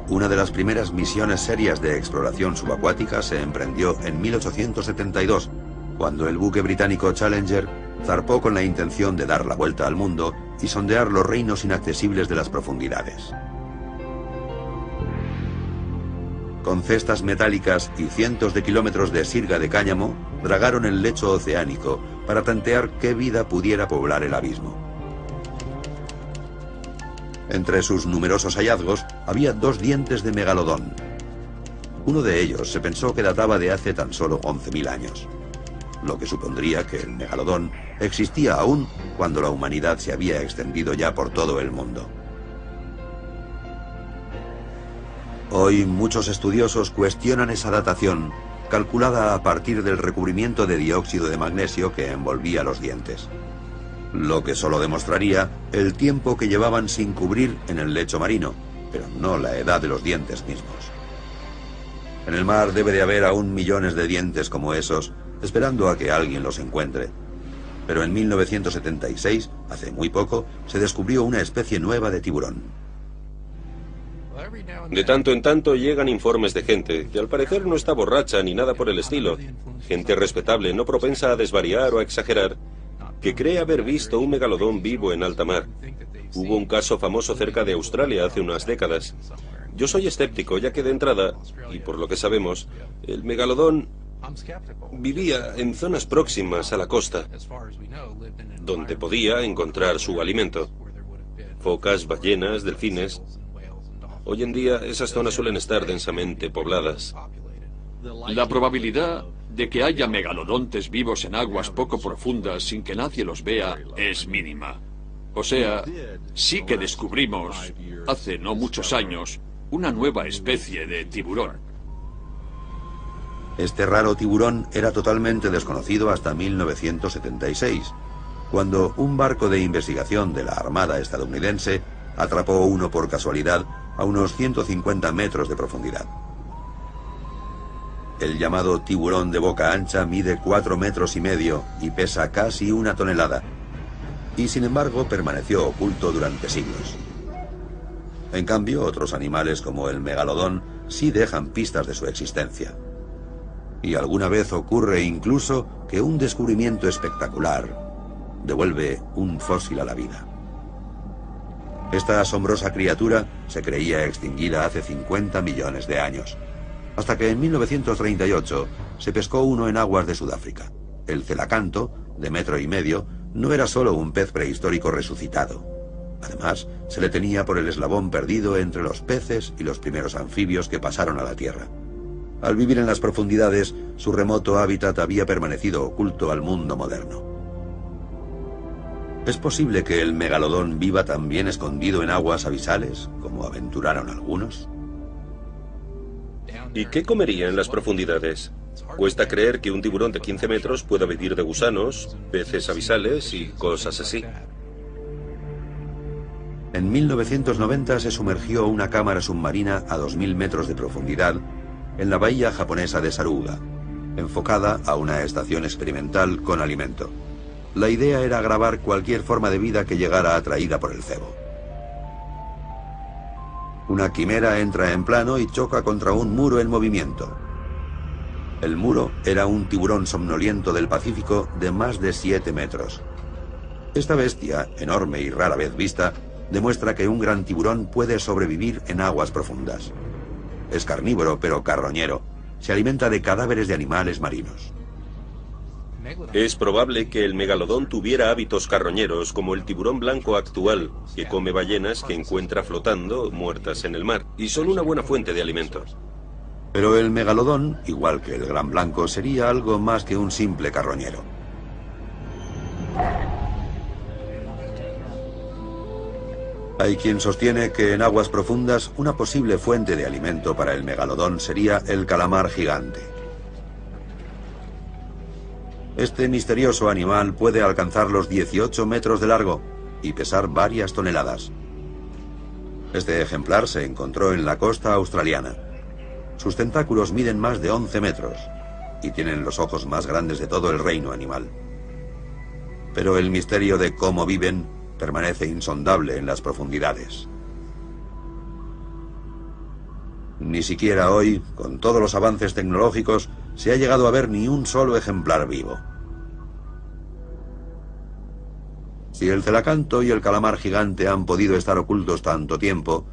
Una de las primeras misiones serias de exploración subacuática se emprendió en 1872, cuando el buque británico Challenger zarpó con la intención de dar la vuelta al mundo y sondear los reinos inaccesibles de las profundidades. Con cestas metálicas y cientos de kilómetros de sirga de cáñamo, dragaron el lecho oceánico para tantear qué vida pudiera poblar el abismo. Entre sus numerosos hallazgos había 2 dientes de megalodón. Uno de ellos se pensó que databa de hace tan solo 11.000 años, lo que supondría que el megalodón existía aún cuando la humanidad se había extendido ya por todo el mundo. Hoy muchos estudiosos cuestionan esa datación, calculada a partir del recubrimiento de dióxido de magnesio que envolvía los dientes, lo que solo demostraría el tiempo que llevaban sin cubrir en el lecho marino, pero no la edad de los dientes mismos. En el mar debe de haber aún millones de dientes como esos, esperando a que alguien los encuentre. Pero en 1976, hace muy poco, se descubrió una especie nueva de tiburón. De tanto en tanto llegan informes de gente que al parecer no está borracha ni nada por el estilo, gente respetable, no propensa a desvariar o a exagerar, que cree haber visto un megalodón vivo en alta mar. Hubo un caso famoso cerca de Australia hace unas décadas. Yo soy escéptico, ya que de entrada, y por lo que sabemos, el megalodón vivía en zonas próximas a la costa, donde podía encontrar su alimento. Focas, ballenas, delfines. Hoy en día esas zonas suelen estar densamente pobladas. La probabilidad de que haya megalodontes vivos en aguas poco profundas sin que nadie los vea es mínima. O sea, sí que descubrimos, hace no muchos años, una nueva especie de tiburón. Este raro tiburón era totalmente desconocido hasta 1976, cuando un barco de investigación de la Armada estadounidense atrapó uno por casualidad a unos 150 metros de profundidad. El llamado tiburón de boca ancha mide 4,5 metros y pesa casi 1 tonelada, y sin embargo permaneció oculto durante siglos. En cambio, otros animales como el megalodón sí dejan pistas de su existencia. Y alguna vez ocurre incluso que un descubrimiento espectacular devuelve un fósil a la vida. Esta asombrosa criatura se creía extinguida hace 50 millones de años, hasta que en 1938 se pescó uno en aguas de Sudáfrica. El celacanto, de 1,5 metros, no era solo un pez prehistórico resucitado. Además, se le tenía por el eslabón perdido entre los peces y los primeros anfibios que pasaron a la Tierra. Al vivir en las profundidades, su remoto hábitat había permanecido oculto al mundo moderno. ¿Es posible que el megalodón viva también escondido en aguas abisales, como aventuraron algunos? ¿Y qué comería en las profundidades? Cuesta creer que un tiburón de 15 metros pueda vivir de gusanos, peces abisales y cosas así. En 1990 se sumergió una cámara submarina a 2.000 metros de profundidad en la bahía japonesa de Saruga, enfocada a una estación experimental con alimento. La idea era grabar cualquier forma de vida que llegara atraída por el cebo. Una quimera entra en plano y choca contra un muro en movimiento. El muro era un tiburón somnoliento del Pacífico de más de 7 metros. Esta bestia, enorme y rara vez vista, demuestra que un gran tiburón puede sobrevivir en aguas profundas. Es carnívoro, pero carroñero. Se alimenta de cadáveres de animales marinos. Es probable que el megalodón tuviera hábitos carroñeros como el tiburón blanco actual, que come ballenas que encuentra flotando muertas en el mar, y son una buena fuente de alimento. Pero el megalodón, igual que el gran blanco, sería algo más que un simple carroñero. Hay quien sostiene que en aguas profundas una posible fuente de alimento para el megalodón sería el calamar gigante. Este misterioso animal puede alcanzar los 18 metros de largo y pesar varias toneladas. Este ejemplar se encontró en la costa australiana. Sus tentáculos miden más de 11 metros y tienen los ojos más grandes de todo el reino animal. Pero el misterio de cómo viven permanece insondable en las profundidades. Ni siquiera hoy, con todos los avances tecnológicos, se ha llegado a ver ni un solo ejemplar vivo. Si el celacanto y el calamar gigante han podido estar ocultos tanto tiempo,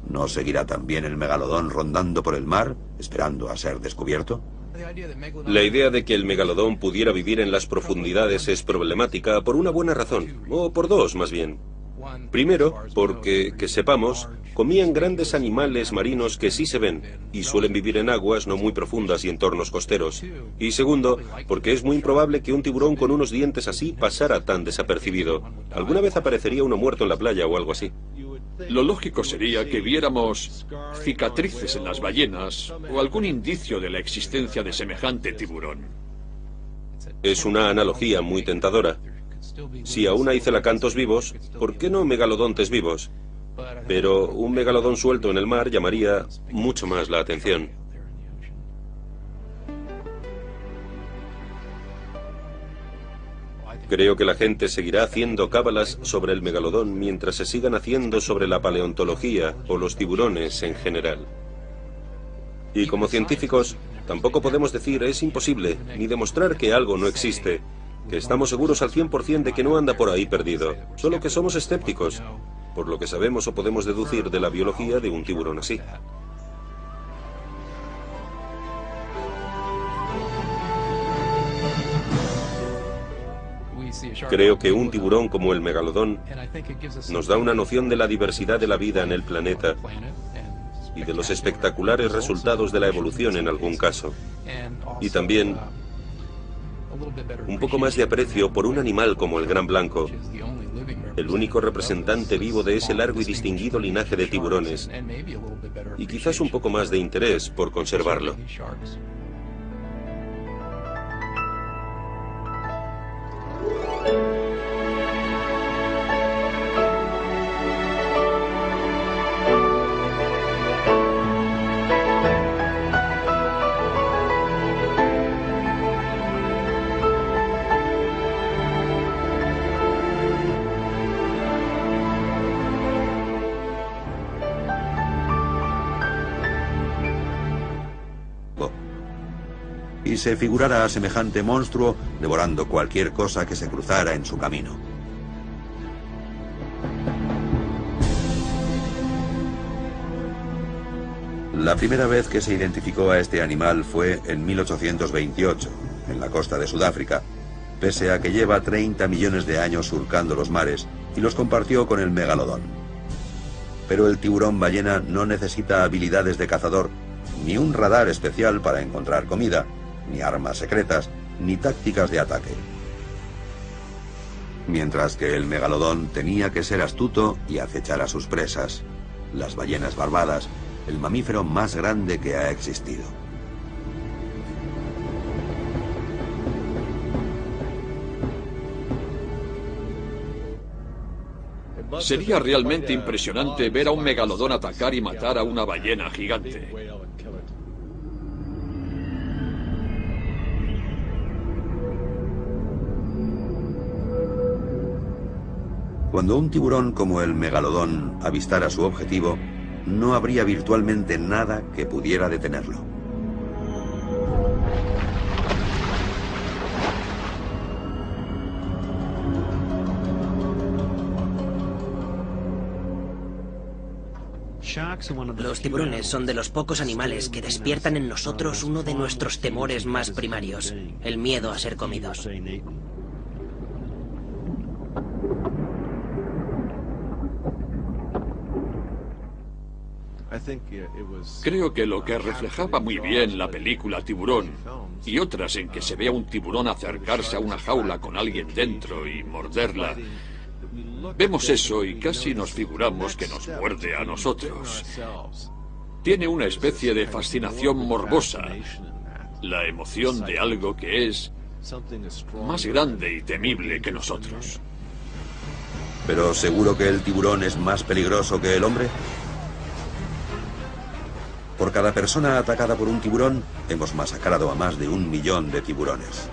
¿no seguirá también el megalodón rondando por el mar, esperando a ser descubierto? La idea de que el megalodón pudiera vivir en las profundidades es problemática por una buena razón, o por dos más bien. Primero, porque, que sepamos, comían grandes animales marinos que sí se ven, y suelen vivir en aguas no muy profundas y entornos costeros. Y segundo, porque es muy improbable que un tiburón con unos dientes así pasara tan desapercibido. Alguna vez aparecería uno muerto en la playa o algo así. Lo lógico sería que viéramos cicatrices en las ballenas o algún indicio de la existencia de semejante tiburón. Es una analogía muy tentadora. Si aún hay celacantos vivos, ¿por qué no megalodontes vivos? Pero un megalodón suelto en el mar llamaría mucho más la atención. Creo que la gente seguirá haciendo cábalas sobre el megalodón mientras se sigan haciendo sobre la paleontología o los tiburones en general. Y como científicos, tampoco podemos decir es imposible, ni demostrar que algo no existe, que estamos seguros al 100% de que no anda por ahí perdido, solo que somos escépticos, por lo que sabemos o podemos deducir de la biología de un tiburón así. Creo que un tiburón como el megalodón nos da una noción de la diversidad de la vida en el planeta y de los espectaculares resultados de la evolución en algún caso. Y también un poco más de aprecio por un animal como el gran blanco, el único representante vivo de ese largo y distinguido linaje de tiburones, y quizás un poco más de interés por conservarlo. Y se figurara a semejante monstruo devorando cualquier cosa que se cruzara en su camino. La primera vez que se identificó a este animal fue en 1828, en la costa de Sudáfrica, pese a que lleva 30 millones de años surcando los mares y los compartió con el megalodón. Pero el tiburón ballena no necesita habilidades de cazador, ni un radar especial para encontrar comida, ni armas secretas, ni tácticas de ataque. Mientras que el megalodón tenía que ser astuto y acechar a sus presas, las ballenas barbadas, el mamífero más grande que ha existido. Sería realmente impresionante ver a un megalodón atacar y matar a una ballena gigante. Cuando un tiburón como el megalodón avistara su objetivo, no habría virtualmente nada que pudiera detenerlo. Los tiburones son de los pocos animales que despiertan en nosotros uno de nuestros temores más primarios, el miedo a ser comidos. Creo que lo que reflejaba muy bien la película Tiburón y otras en que se ve a un tiburón acercarse a una jaula con alguien dentro y morderla, vemos eso y casi nos figuramos que nos muerde a nosotros. Tiene una especie de fascinación morbosa, la emoción de algo que es más grande y temible que nosotros. ¿Pero seguro que el tiburón es más peligroso que el hombre? Por cada persona atacada por un tiburón, hemos masacrado a más de 1 millón de tiburones.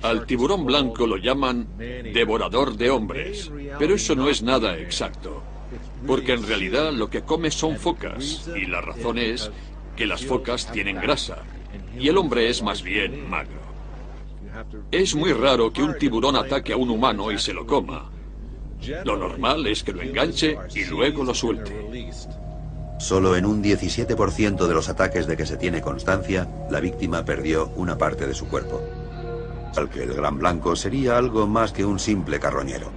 Al tiburón blanco lo llaman devorador de hombres, pero eso no es nada exacto, porque en realidad lo que come son focas, y la razón es que las focas tienen grasa, y el hombre es más bien magro. Es muy raro que un tiburón ataque a un humano y se lo coma. Lo normal es que lo enganche y luego lo suelte. Solo en un 17% de los ataques de que se tiene constancia, la víctima perdió una parte de su cuerpo. Al que el gran blanco sería algo más que un simple carroñero.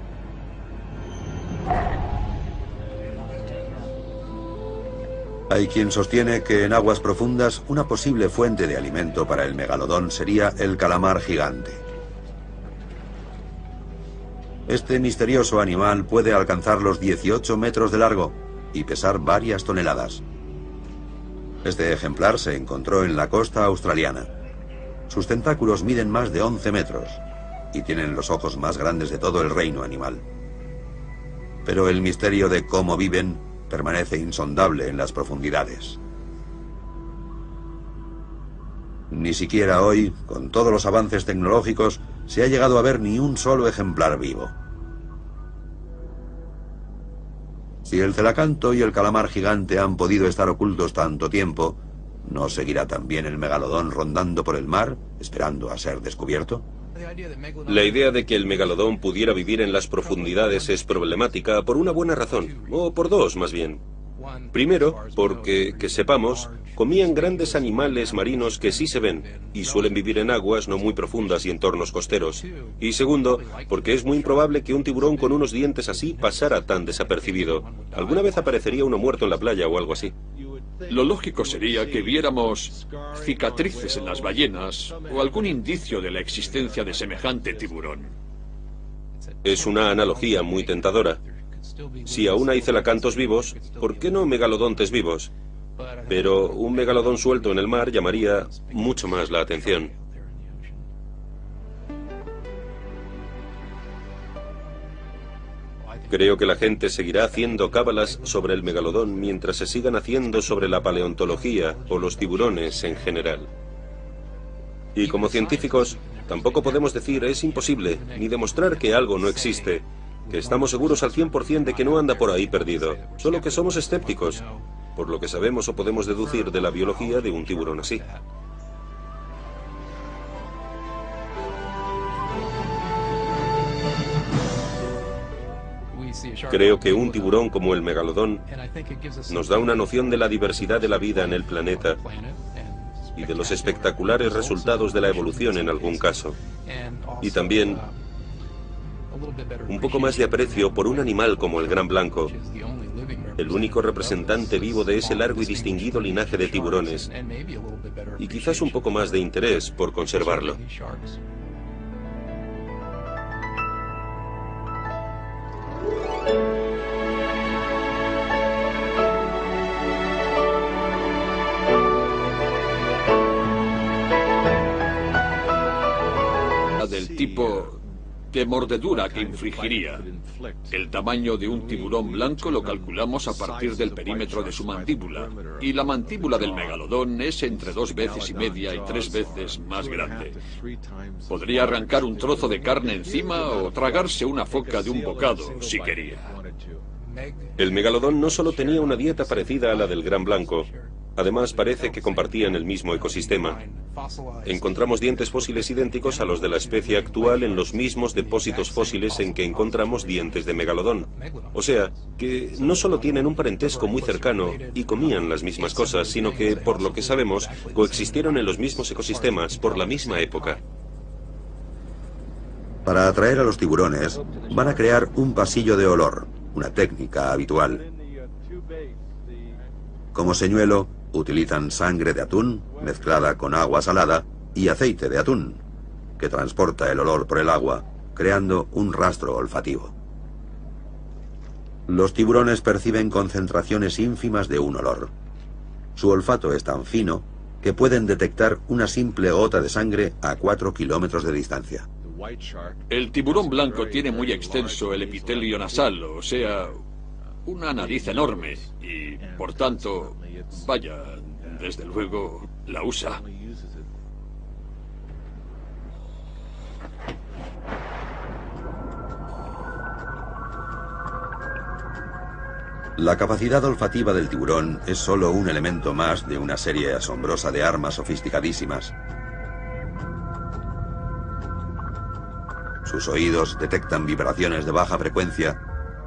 Hay quien sostiene que en aguas profundas una posible fuente de alimento para el megalodón sería el calamar gigante. Este misterioso animal puede alcanzar los 18 metros de largo y pesar varias toneladas. Este ejemplar se encontró en la costa australiana. Sus tentáculos miden más de 11 metros y tienen los ojos más grandes de todo el reino animal. Pero el misterio de cómo viven permanece insondable en las profundidades. Ni siquiera hoy, con todos los avances tecnológicos, se ha llegado a ver ni un solo ejemplar vivo. Si el celacanto y el calamar gigante han podido estar ocultos tanto tiempo, ¿no seguirá también el megalodón rondando por el mar, esperando a ser descubierto? La idea de que el megalodón pudiera vivir en las profundidades es problemática por una buena razón, o por dos más bien. Primero, porque, que sepamos, comían grandes animales marinos que sí se ven, y suelen vivir en aguas no muy profundas y entornos costeros. Y segundo, porque es muy improbable que un tiburón con unos dientes así pasara tan desapercibido. Alguna vez aparecería uno muerto en la playa o algo así. Lo lógico sería que viéramos cicatrices en las ballenas o algún indicio de la existencia de semejante tiburón. Es una analogía muy tentadora. Si aún hay celacantos vivos, ¿por qué no megalodontes vivos? Pero un megalodón suelto en el mar llamaría mucho más la atención. Creo que la gente seguirá haciendo cábalas sobre el megalodón mientras se sigan haciendo sobre la paleontología o los tiburones en general. Y como científicos, tampoco podemos decir es imposible, ni demostrar que algo no existe, que estamos seguros al 100% de que no anda por ahí perdido, solo que somos escépticos, por lo que sabemos o podemos deducir de la biología de un tiburón así. Creo que un tiburón como el megalodón nos da una noción de la diversidad de la vida en el planeta y de los espectaculares resultados de la evolución en algún caso. Y también un poco más de aprecio por un animal como el gran blanco, el único representante vivo de ese largo y distinguido linaje de tiburones, y quizás un poco más de interés por conservarlo. Del tipo de mordedura que infligiría. El tamaño de un tiburón blanco lo calculamos a partir del perímetro de su mandíbula, y la mandíbula del megalodón es entre 2,5 veces y 3 veces más grande. Podría arrancar un trozo de carne encima o tragarse una foca de un bocado, si quería. El megalodón no solo tenía una dieta parecida a la del gran blanco, además parece que compartían el mismo ecosistema. Encontramos dientes fósiles idénticos a los de la especie actual en los mismos depósitos fósiles en que encontramos dientes de megalodón. O sea, que no solo tienen un parentesco muy cercano y comían las mismas cosas, sino que, por lo que sabemos, coexistieron en los mismos ecosistemas por la misma época. Para atraer a los tiburones, van a crear un pasillo de olor, una técnica habitual. Como señuelo, utilizan sangre de atún mezclada con agua salada y aceite de atún, que transporta el olor por el agua, creando un rastro olfativo. Los tiburones perciben concentraciones ínfimas de un olor. Su olfato es tan fino que pueden detectar una simple gota de sangre a 4 kilómetros de distancia. El tiburón blanco tiene muy extenso el epitelio nasal, o sea, una nariz enorme y, por tanto, vaya, desde luego, la usa. La capacidad olfativa del tiburón es solo un elemento más de una serie asombrosa de armas sofisticadísimas. Sus oídos detectan vibraciones de baja frecuencia,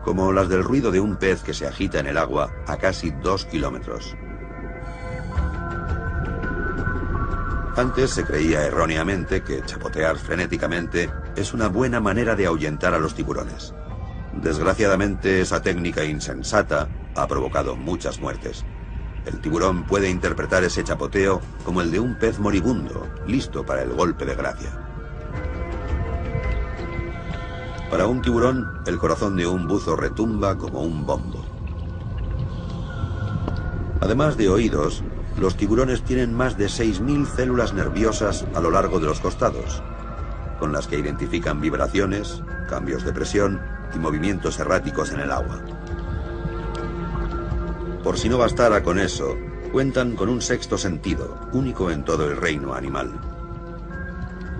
como las del ruido de un pez que se agita en el agua a casi 2 kilómetros. Antes se creía erróneamente que chapotear frenéticamente es una buena manera de ahuyentar a los tiburones. Desgraciadamente, esa técnica insensata ha provocado muchas muertes. El tiburón puede interpretar ese chapoteo como el de un pez moribundo, listo para el golpe de gracia. Para un tiburón, el corazón de un buzo retumba como un bombo. Además de oídos, los tiburones tienen más de 6.000 células nerviosas a lo largo de los costados, con las que identifican vibraciones, cambios de presión y movimientos erráticos en el agua. Por si no bastara con eso, cuentan con un sexto sentido, único en todo el reino animal.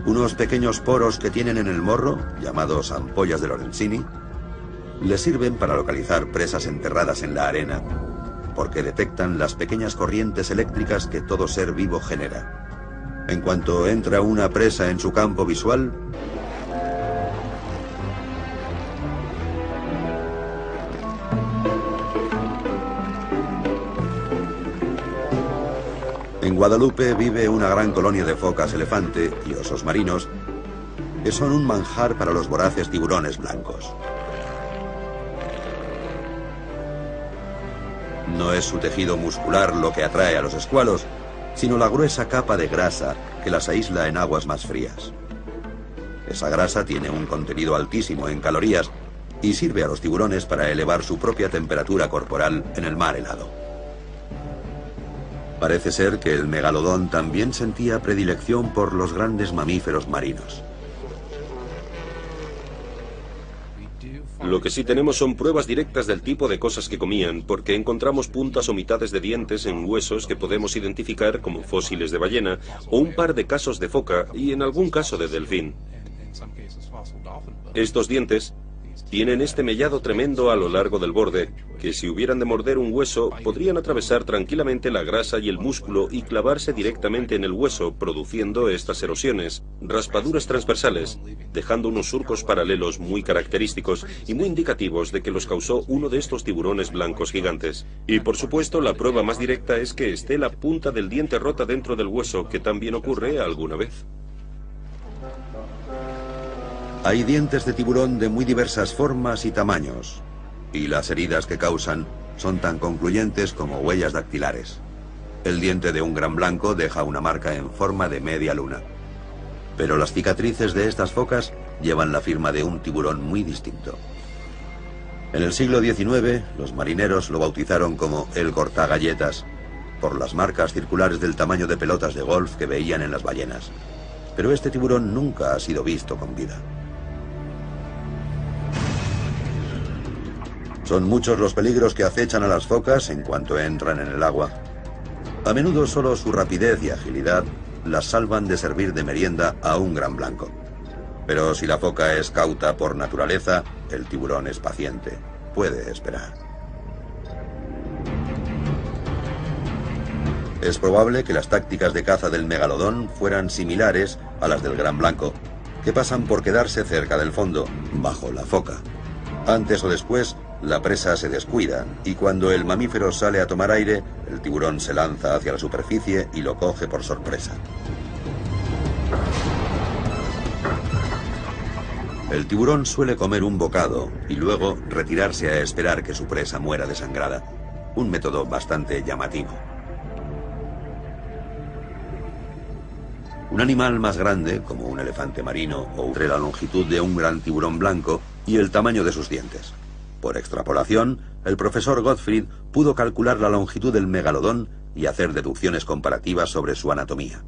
Unos pequeños poros que tienen en el morro, llamados ampollas de Lorenzini, les sirven para localizar presas enterradas en la arena, porque detectan las pequeñas corrientes eléctricas que todo ser vivo genera. En cuanto entra una presa en su campo visual, en Guadalupe vive una gran colonia de focas elefante y osos marinos que son un manjar para los voraces tiburones blancos. No es su tejido muscular lo que atrae a los escualos, sino la gruesa capa de grasa que las aísla en aguas más frías. Esa grasa tiene un contenido altísimo en calorías y sirve a los tiburones para elevar su propia temperatura corporal en el mar helado. Parece ser que el megalodón también sentía predilección por los grandes mamíferos marinos. Lo que sí tenemos son pruebas directas del tipo de cosas que comían, porque encontramos puntas o mitades de dientes en huesos que podemos identificar como fósiles de ballena, o un par de casos de foca y en algún caso de delfín. Estos dientes tienen este mellado tremendo a lo largo del borde, que si hubieran de morder un hueso, podrían atravesar tranquilamente la grasa y el músculo y clavarse directamente en el hueso, produciendo estas erosiones, raspaduras transversales, dejando unos surcos paralelos muy característicos y muy indicativos de que los causó uno de estos tiburones blancos gigantes. Y por supuesto, la prueba más directa es que esté la punta del diente rota dentro del hueso, que también ocurre alguna vez. Hay dientes de tiburón de muy diversas formas y tamaños, y las heridas que causan son tan concluyentes como huellas dactilares. El diente de un gran blanco deja una marca en forma de media luna, pero las cicatrices de estas focas llevan la firma de un tiburón muy distinto. En el siglo XIX, los marineros lo bautizaron como el cortagalletas, por las marcas circulares del tamaño de pelotas de golf que veían en las ballenas. Pero este tiburón nunca ha sido visto con vida. Son muchos los peligros que acechan a las focas en cuanto entran en el agua. A menudo solo su rapidez y agilidad las salvan de servir de merienda a un gran blanco. Pero si la foca es cauta por naturaleza, el tiburón es paciente. Puede esperar. Es probable que las tácticas de caza del megalodón fueran similares a las del gran blanco, que pasan por quedarse cerca del fondo, bajo la foca. Antes o después, la presa se descuida y cuando el mamífero sale a tomar aire, el tiburón se lanza hacia la superficie y lo coge por sorpresa. El tiburón suele comer un bocado y luego retirarse a esperar que su presa muera desangrada, un método bastante llamativo. Un animal más grande, como un elefante marino o entre la longitud de un gran tiburón blanco y el tamaño de sus dientes. Por extrapolación, el profesor Gottfried pudo calcular la longitud del megalodón y hacer deducciones comparativas sobre su anatomía.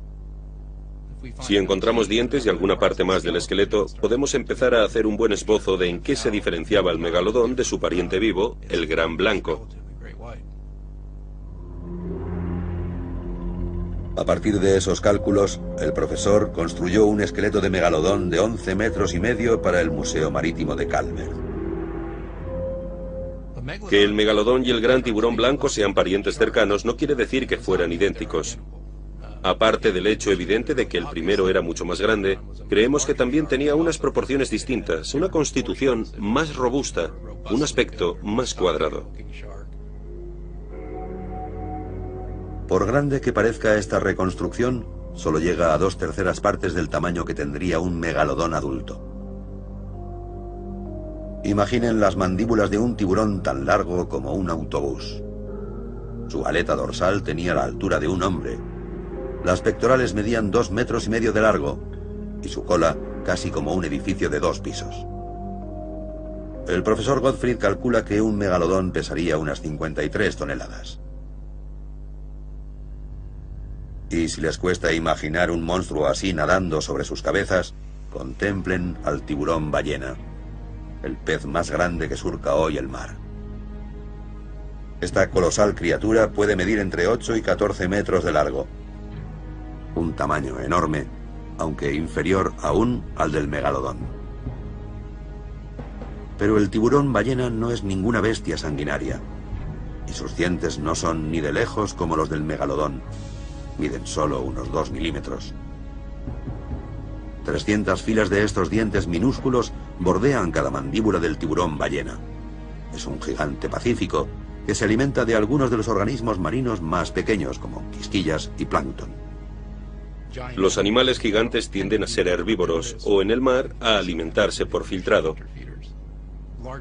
Si encontramos dientes y alguna parte más del esqueleto, podemos empezar a hacer un buen esbozo de en qué se diferenciaba el megalodón de su pariente vivo, el gran blanco. A partir de esos cálculos, el profesor construyó un esqueleto de megalodón de 11 metros y medio para el Museo Marítimo de Calver. Que el megalodón y el gran tiburón blanco sean parientes cercanos no quiere decir que fueran idénticos. Aparte del hecho evidente de que el primero era mucho más grande, creemos que también tenía unas proporciones distintas, una constitución más robusta, un aspecto más cuadrado. Por grande que parezca esta reconstrucción, solo llega a 2/3 partes del tamaño que tendría un megalodón adulto. Imaginen las mandíbulas de un tiburón tan largo como un autobús. Su aleta dorsal tenía la altura de un hombre. Las pectorales medían 2,5 metros de largo y su cola casi como un edificio de 2 pisos. El profesor Gottfried calcula que un megalodón pesaría unas 53 toneladas. Y si les cuesta imaginar un monstruo así nadando sobre sus cabezas, contemplen al tiburón ballena, el pez más grande que surca hoy el mar. Esta colosal criatura puede medir entre 8 y 14 metros de largo. Un tamaño enorme, aunque inferior aún al del megalodón. Pero el tiburón ballena no es ninguna bestia sanguinaria, y sus dientes no son ni de lejos como los del megalodón. Miden solo unos 2 milímetros. 300 filas de estos dientes minúsculos bordean cada mandíbula del tiburón ballena. Es un gigante pacífico que se alimenta de algunos de los organismos marinos más pequeños, como quisquillas y plancton. Los animales gigantes tienden a ser herbívoros o en el mar a alimentarse por filtrado.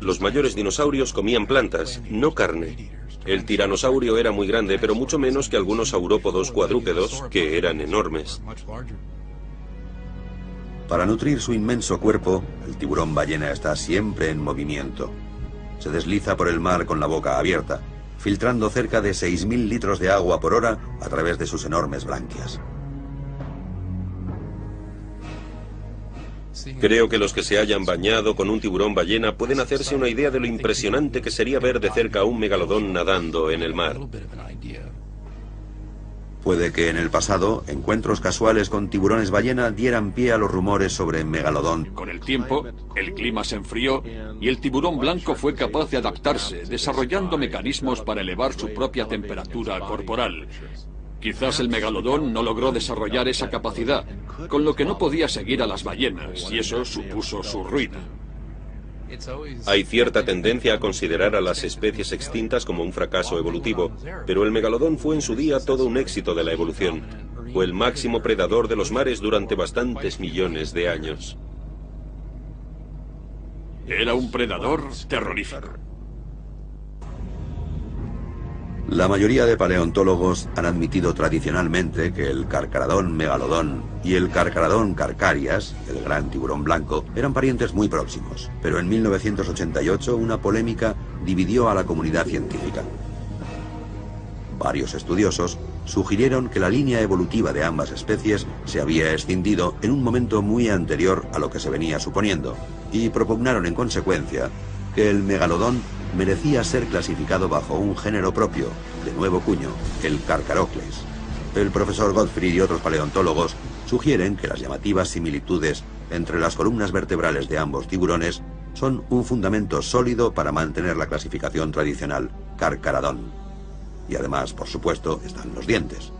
Los mayores dinosaurios comían plantas, no carne. El tiranosaurio era muy grande, pero mucho menos que algunos saurópodos cuadrúpedos, que eran enormes. Para nutrir su inmenso cuerpo, el tiburón ballena está siempre en movimiento. Se desliza por el mar con la boca abierta, filtrando cerca de 6.000 litros de agua por hora a través de sus enormes branquias. Creo que los que se hayan bañado con un tiburón ballena pueden hacerse una idea de lo impresionante que sería ver de cerca a un megalodón nadando en el mar. Puede que en el pasado encuentros casuales con tiburones ballena dieran pie a los rumores sobre megalodón. Con el tiempo, el clima se enfrió y el tiburón blanco fue capaz de adaptarse, desarrollando mecanismos para elevar su propia temperatura corporal. Quizás el megalodón no logró desarrollar esa capacidad, con lo que no podía seguir a las ballenas, y eso supuso su ruina. Hay cierta tendencia a considerar a las especies extintas como un fracaso evolutivo, pero el megalodón fue en su día todo un éxito de la evolución. Fue el máximo predador de los mares durante bastantes millones de años. Era un predador terrorífico. La mayoría de paleontólogos han admitido tradicionalmente que el carcaradón megalodón y el carcaradón carcarias, el gran tiburón blanco, eran parientes muy próximos. Pero en 1988 una polémica dividió a la comunidad científica. Varios estudiosos sugirieron que la línea evolutiva de ambas especies se había escindido en un momento muy anterior a lo que se venía suponiendo, y propugnaron en consecuencia que el megalodón merecía ser clasificado bajo un género propio, de nuevo cuño, el Carcarocles. El profesor Gottfried y otros paleontólogos sugieren que las llamativas similitudes entre las columnas vertebrales de ambos tiburones son un fundamento sólido para mantener la clasificación tradicional, Carcaradón. Y además, por supuesto, están los dientes.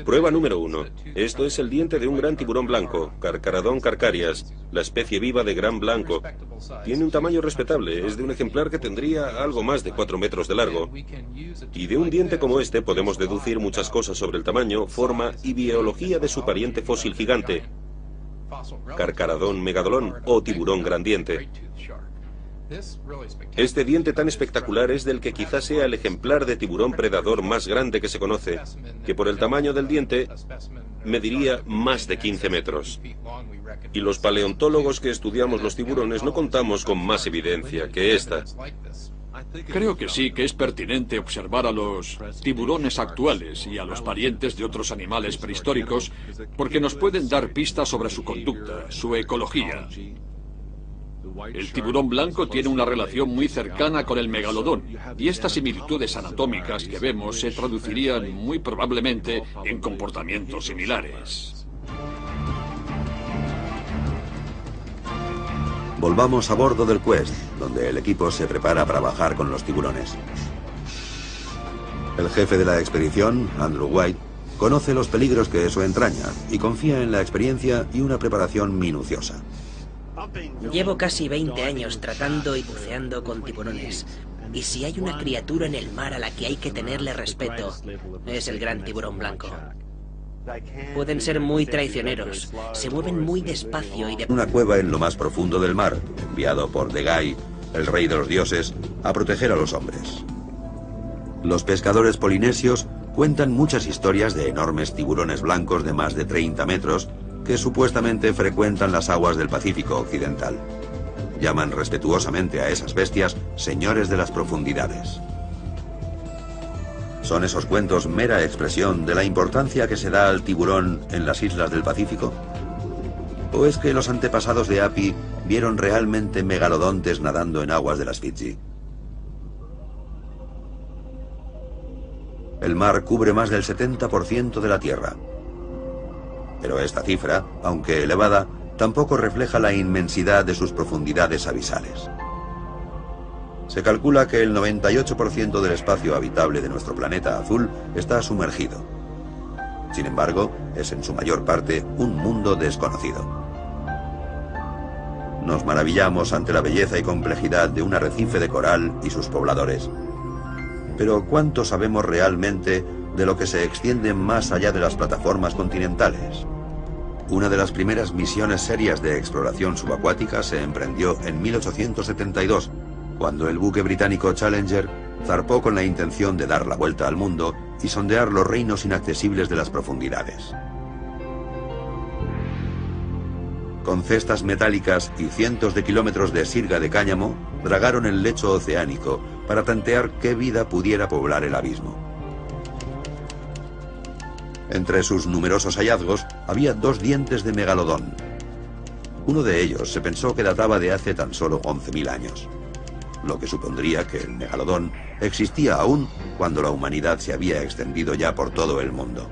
Prueba número 1. Esto es el diente de un gran tiburón blanco, Carcaradón carcarias, la especie viva de gran blanco. Tiene un tamaño respetable, es de un ejemplar que tendría algo más de 4 metros de largo. Y de un diente como este podemos deducir muchas cosas sobre el tamaño, forma y biología de su pariente fósil gigante, Carcaradón megalodón o tiburón grandiente. Este diente tan espectacular es del que quizás sea el ejemplar de tiburón predador más grande que se conoce, que por el tamaño del diente mediría más de 15 metros. Y los paleontólogos que estudiamos los tiburones no contamos con más evidencia que esta. Creo que sí que es pertinente observar a los tiburones actuales y a los parientes de otros animales prehistóricos porque nos pueden dar pistas sobre su conducta, su ecología. El tiburón blanco tiene una relación muy cercana con el megalodón y estas similitudes anatómicas que vemos se traducirían muy probablemente en comportamientos similares. Volvamos a bordo del Quest, donde el equipo se prepara para bajar con los tiburones. El jefe de la expedición, Andrew White, conoce los peligros que eso entraña y confía en la experiencia y una preparación minuciosa. Llevo casi 20 años tratando y buceando con tiburones. Y si hay una criatura en el mar a la que hay que tenerle respeto, es el gran tiburón blanco. Pueden ser muy traicioneros, se mueven muy despacio y de... Una cueva en lo más profundo del mar, enviado por Degai, el rey de los dioses, a proteger a los hombres. Los pescadores polinesios cuentan muchas historias de enormes tiburones blancos de más de 30 metros que supuestamente frecuentan las aguas del Pacífico Occidental. Llaman respetuosamente a esas bestias señores de las profundidades. ¿Son esos cuentos mera expresión de la importancia que se da al tiburón en las islas del Pacífico? ¿O es que los antepasados de Api vieron realmente megalodontes nadando en aguas de las Fiji? El mar cubre más del 70% de la Tierra. Pero esta cifra, aunque elevada, tampoco refleja la inmensidad de sus profundidades abisales. Se calcula que el 98% del espacio habitable de nuestro planeta azul está sumergido. Sin embargo, es en su mayor parte un mundo desconocido. Nos maravillamos ante la belleza y complejidad de un arrecife de coral y sus pobladores. Pero ¿cuánto sabemos realmente de lo que se extiende más allá de las plataformas continentales? Una de las primeras misiones serias de exploración subacuática se emprendió en 1872, cuando el buque británico Challenger zarpó con la intención de dar la vuelta al mundo y sondear los reinos inaccesibles de las profundidades. Con cestas metálicas y cientos de kilómetros de sirga de cáñamo, dragaron el lecho oceánico para tantear qué vida pudiera poblar el abismo. Entre sus numerosos hallazgos había 2 dientes de megalodón. Uno de ellos se pensó que databa de hace tan solo 11.000 años, lo que supondría que el megalodón existía aún cuando la humanidad se había extendido ya por todo el mundo.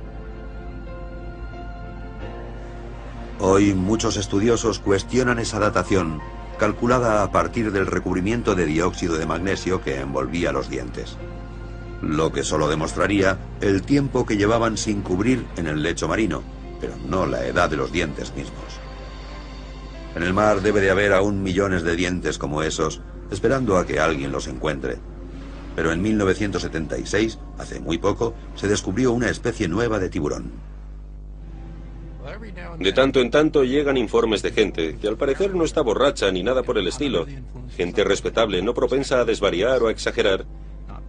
Hoy muchos estudiosos cuestionan esa datación, calculada a partir del recubrimiento de dióxido de magnesio que envolvía los dientes, lo que solo demostraría el tiempo que llevaban sin cubrir en el lecho marino, pero no la edad de los dientes mismos. En el mar debe de haber aún millones de dientes como esos, esperando a que alguien los encuentre. Pero en 1976, hace muy poco, se descubrió una especie nueva de tiburón. De tanto en tanto llegan informes de gente que al parecer no está borracha ni nada por el estilo, gente respetable, no propensa a desvariar o a exagerar,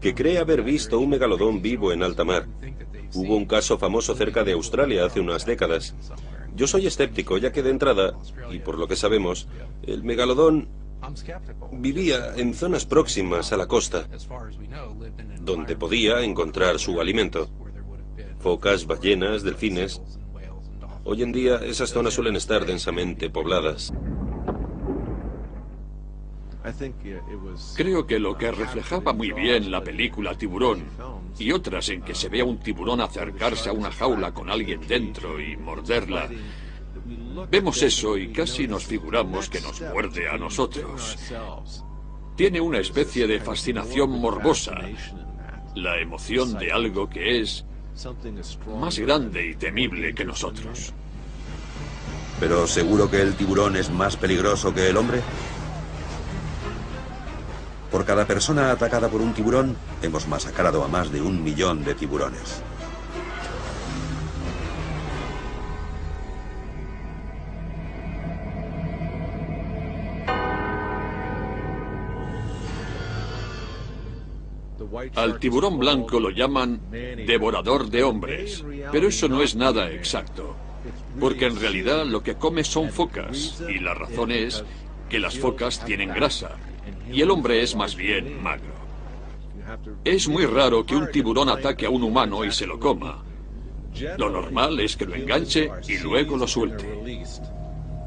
que cree haber visto un megalodón vivo en alta mar. Hubo un caso famoso cerca de Australia hace unas décadas. Yo soy escéptico, ya que de entrada, y por lo que sabemos, el megalodón vivía en zonas próximas a la costa, donde podía encontrar su alimento. Focas, ballenas, delfines. Hoy en día esas zonas suelen estar densamente pobladas. Creo que lo que reflejaba muy bien la película Tiburón y otras en que se ve a un tiburón acercarse a una jaula con alguien dentro y morderla, vemos eso y casi nos figuramos que nos muerde a nosotros. Tiene una especie de fascinación morbosa, la emoción de algo que es más grande y temible que nosotros. ¿Pero seguro que el tiburón es más peligroso que el hombre? Por cada persona atacada por un tiburón, hemos masacrado a más de 1 millón de tiburones. Al tiburón blanco lo llaman devorador de hombres, pero eso no es nada exacto, porque en realidad lo que come son focas, y la razón es que las focas tienen grasa, y el hombre es más bien magro. Es muy raro que un tiburón ataque a un humano y se lo coma. Lo normal es que lo enganche y luego lo suelte.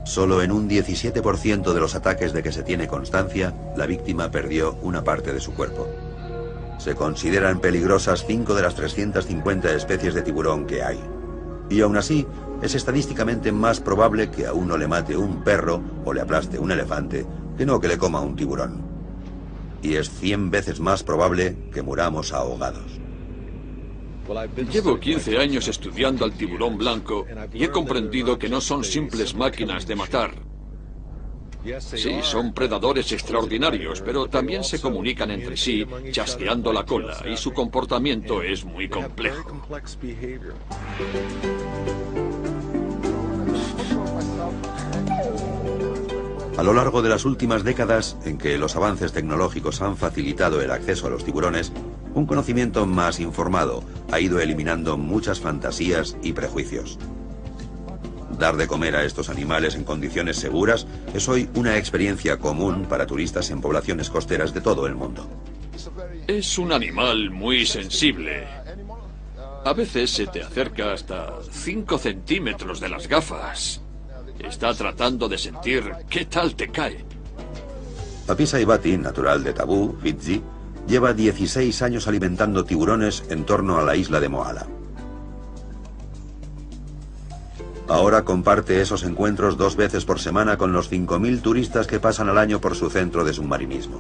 Solo en un 17% de los ataques de que se tiene constancia, la víctima perdió una parte de su cuerpo. Se consideran peligrosas 5 de las 350 especies de tiburón que hay. Y aún así, es estadísticamente más probable que a uno le mate un perro o le aplaste un elefante que no que le coma un tiburón. Y es 100 veces más probable que muramos ahogados. Llevo 15 años estudiando al tiburón blanco y he comprendido que no son simples máquinas de matar. Sí, son predadores extraordinarios, pero también se comunican entre sí chasqueando la cola y su comportamiento es muy complejo. A lo largo de las últimas décadas, en que los avances tecnológicos han facilitado el acceso a los tiburones, un conocimiento más informado ha ido eliminando muchas fantasías y prejuicios. Dar de comer a estos animales en condiciones seguras es hoy una experiencia común para turistas en poblaciones costeras de todo el mundo. Es un animal muy sensible. A veces se te acerca hasta 5 centímetros de las gafas. Está tratando de sentir qué tal te cae. Papi Saibati, natural de Tabú, Fiji, lleva 16 años alimentando tiburones en torno a la isla de Moala. Ahora comparte esos encuentros 2 veces por semana con los 5.000 turistas que pasan al año por su centro de submarinismo.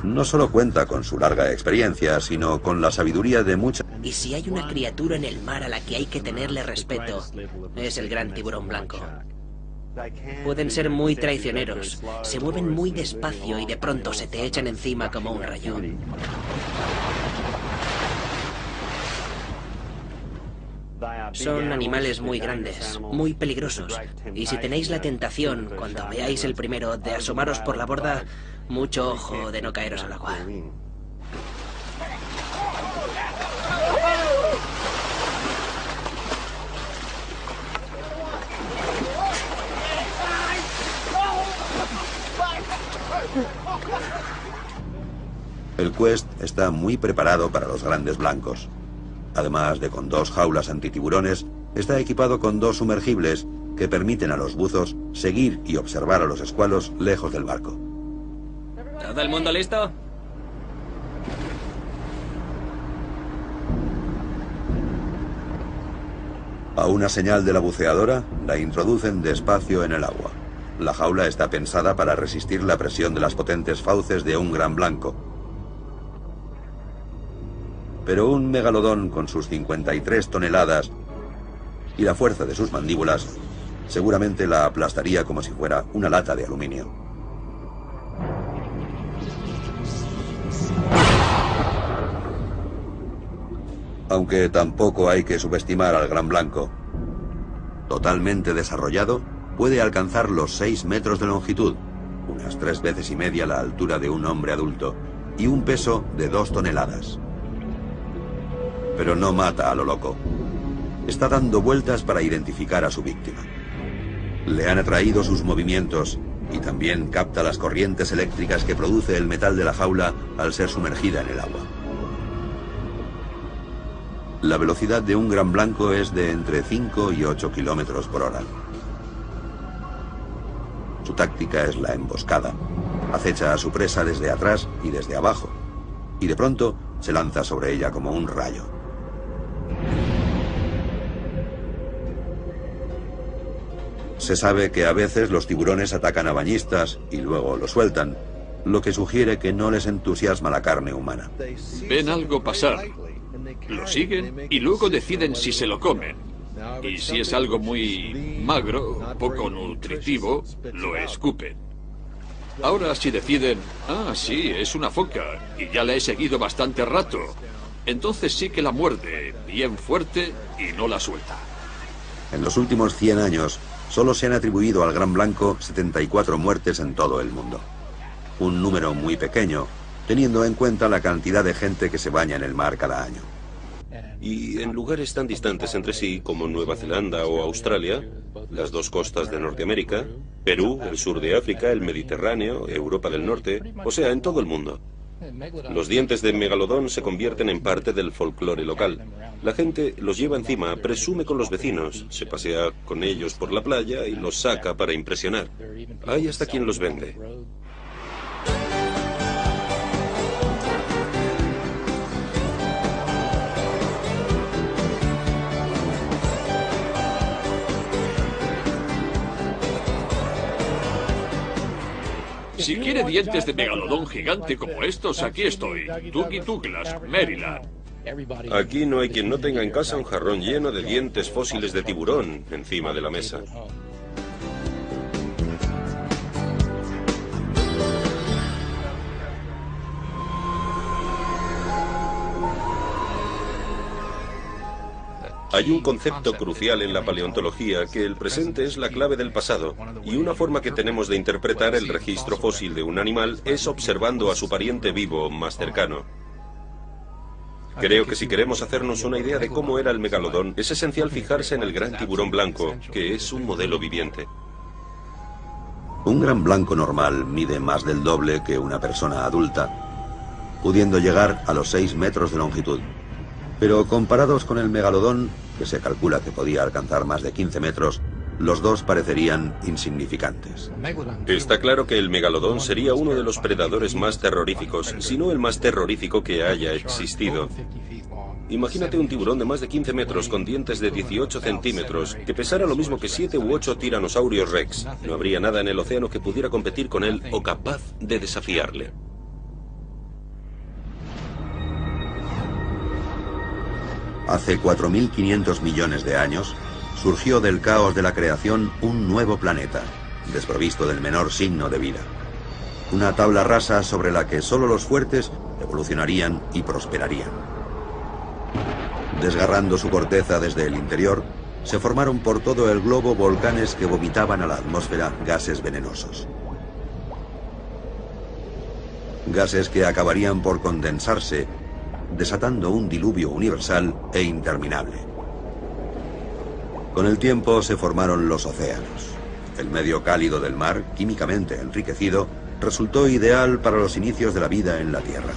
No solo cuenta con su larga experiencia, sino con la sabiduría de muchas... Y si hay una criatura en el mar a la que hay que tenerle respeto, es el gran tiburón blanco. Pueden ser muy traicioneros, se mueven muy despacio y de pronto se te echan encima como un rayo. Son animales muy grandes, muy peligrosos, y si tenéis la tentación, cuando veáis el primero, de asomaros por la borda, mucho ojo de no caeros al agua. El Quest está muy preparado para los grandes blancos. Además de con 2 jaulas antitiburones, está equipado con 2 sumergibles que permiten a los buzos seguir y observar a los escualos lejos del barco. ¿Todo el mundo listo? A una señal de la buceadora, la introducen despacio en el agua. La jaula está pensada para resistir la presión de las potentes fauces de un gran blanco. Pero un megalodón con sus 53 toneladas y la fuerza de sus mandíbulas seguramente la aplastaría como si fuera una lata de aluminio. Aunque tampoco hay que subestimar al gran blanco. Totalmente desarrollado, puede alcanzar los 6 metros de longitud, unas 3 veces y media la altura de un hombre adulto, y un peso de 2 toneladas. Pero no mata a lo loco. Está dando vueltas para identificar a su víctima. Le han atraído sus movimientos y también capta las corrientes eléctricas que produce el metal de la jaula al ser sumergida en el agua. La velocidad de un gran blanco es de entre 5 y 8 kilómetros por hora. Su táctica es la emboscada. Acecha a su presa desde atrás y desde abajo, y de pronto se lanza sobre ella como un rayo. Se sabe que a veces los tiburones atacan a bañistas y luego los sueltan, lo que sugiere que no les entusiasma la carne humana. Ven algo pasar, lo siguen y luego deciden si se lo comen. Y si es algo muy magro, poco nutritivo, lo escupen. Ahora si deciden, sí, es una foca y ya la he seguido bastante rato, entonces sí que la muerde bien fuerte y no la suelta. En los últimos 100 años, solo se han atribuido al Gran Blanco 74 muertes en todo el mundo. Un número muy pequeño, teniendo en cuenta la cantidad de gente que se baña en el mar cada año. Y en lugares tan distantes entre sí como Nueva Zelanda o Australia, las dos costas de Norteamérica, Perú, el sur de África, el Mediterráneo, Europa del Norte, o sea, en todo el mundo. Los dientes de megalodón se convierten en parte del folclore local. La gente los lleva encima, presume con los vecinos, se pasea con ellos por la playa y los saca para impresionar. Hay hasta quien los vende. Si quiere dientes de megalodón gigante como estos, aquí estoy. Tuki Douglas, Maryland. Aquí no hay quien no tenga en casa un jarrón lleno de dientes fósiles de tiburón encima de la mesa. Hay un concepto crucial en la paleontología, que el presente es la clave del pasado, y una forma que tenemos de interpretar el registro fósil de un animal es observando a su pariente vivo más cercano. Creo que si queremos hacernos una idea de cómo era el megalodón, es esencial fijarse en el gran tiburón blanco, que es un modelo viviente. Un gran blanco normal mide más del doble que una persona adulta, pudiendo llegar a los 6 metros de longitud. Pero comparados con el megalodón, que se calcula que podía alcanzar más de 15 metros, los dos parecerían insignificantes. Está claro que el megalodón sería uno de los predadores más terroríficos, si no el más terrorífico que haya existido. Imagínate un tiburón de más de 15 metros con dientes de 18 centímetros, que pesara lo mismo que 7 u 8 tiranosaurios rex. No habría nada en el océano que pudiera competir con él o capaz de desafiarle. Hace 4.500 millones de años, surgió del caos de la creación un nuevo planeta, desprovisto del menor signo de vida. Una tabla rasa sobre la que solo los fuertes evolucionarían y prosperarían. Desgarrando su corteza desde el interior, se formaron por todo el globo volcanes que vomitaban a la atmósfera gases venenosos. Gases que acabarían por condensarse, desatando un diluvio universal e interminable. Con el tiempo se formaron los océanos. El medio cálido del mar, químicamente enriquecido, resultó ideal para los inicios de la vida en la Tierra.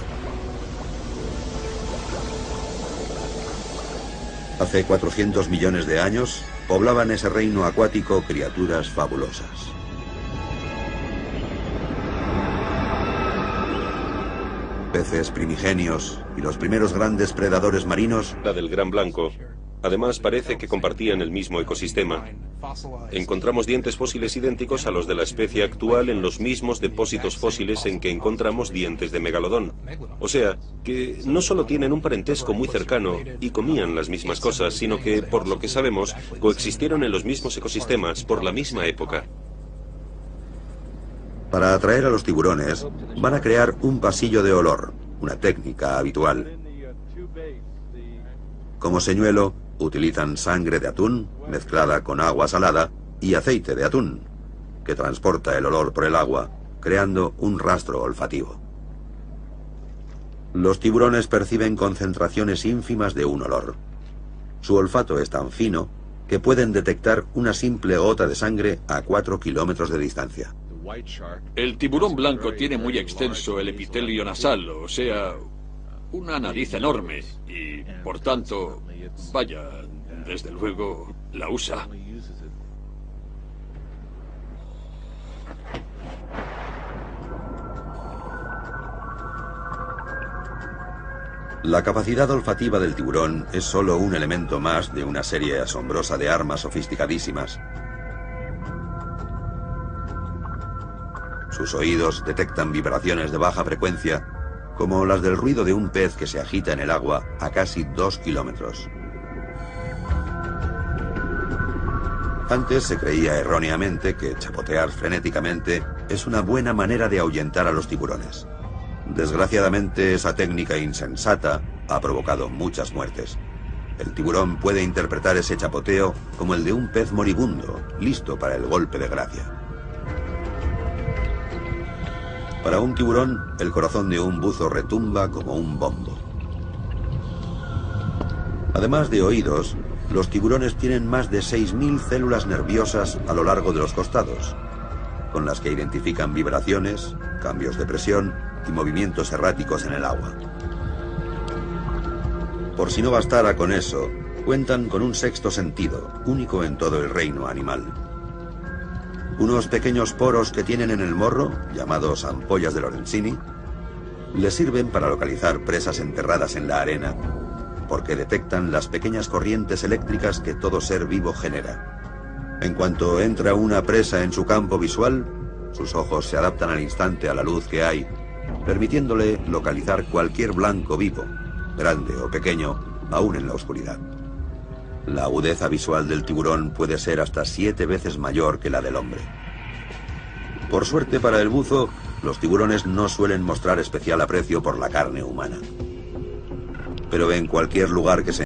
Hace 400 millones de años, poblaban ese reino acuático criaturas fabulosas. Peces primigenios y los primeros grandes predadores marinos. La del Gran Blanco. Además, parece que compartían el mismo ecosistema. Encontramos dientes fósiles idénticos a los de la especie actual en los mismos depósitos fósiles en que encontramos dientes de megalodón. O sea, que no solo tienen un parentesco muy cercano y comían las mismas cosas, sino que, por lo que sabemos, coexistieron en los mismos ecosistemas por la misma época. Para atraer a los tiburones, van a crear un pasillo de olor, una técnica habitual. Como señuelo, utilizan sangre de atún mezclada con agua salada y aceite de atún, que transporta el olor por el agua, creando un rastro olfativo. Los tiburones perciben concentraciones ínfimas de un olor. Su olfato es tan fino que pueden detectar una simple gota de sangre a 4 kilómetros de distancia. El tiburón blanco tiene muy extenso el epitelio nasal, o sea, una nariz enorme y, por tanto, vaya, desde luego, la usa. La capacidad olfativa del tiburón es solo un elemento más de una serie asombrosa de armas sofisticadísimas. Sus oídos detectan vibraciones de baja frecuencia, como las del ruido de un pez que se agita en el agua a casi 2 kilómetros. Antes se creía erróneamente que chapotear frenéticamente es una buena manera de ahuyentar a los tiburones. Desgraciadamente, esa técnica insensata ha provocado muchas muertes. El tiburón puede interpretar ese chapoteo como el de un pez moribundo, listo para el golpe de gracia. Para un tiburón, el corazón de un buzo retumba como un bombo. Además de oídos, los tiburones tienen más de 6.000 células nerviosas a lo largo de los costados, con las que identifican vibraciones, cambios de presión y movimientos erráticos en el agua. Por si no bastara con eso, cuentan con un sexto sentido, único en todo el reino animal. Unos pequeños poros que tienen en el morro, llamados ampollas de Lorenzini, les sirven para localizar presas enterradas en la arena, porque detectan las pequeñas corrientes eléctricas que todo ser vivo genera. En cuanto entra una presa en su campo visual, sus ojos se adaptan al instante a la luz que hay, permitiéndole localizar cualquier blanco vivo, grande o pequeño, aún en la oscuridad. La agudeza visual del tiburón puede ser hasta 7 veces mayor que la del hombre. Por suerte para el buzo, los tiburones no suelen mostrar especial aprecio por la carne humana. Pero en cualquier lugar que se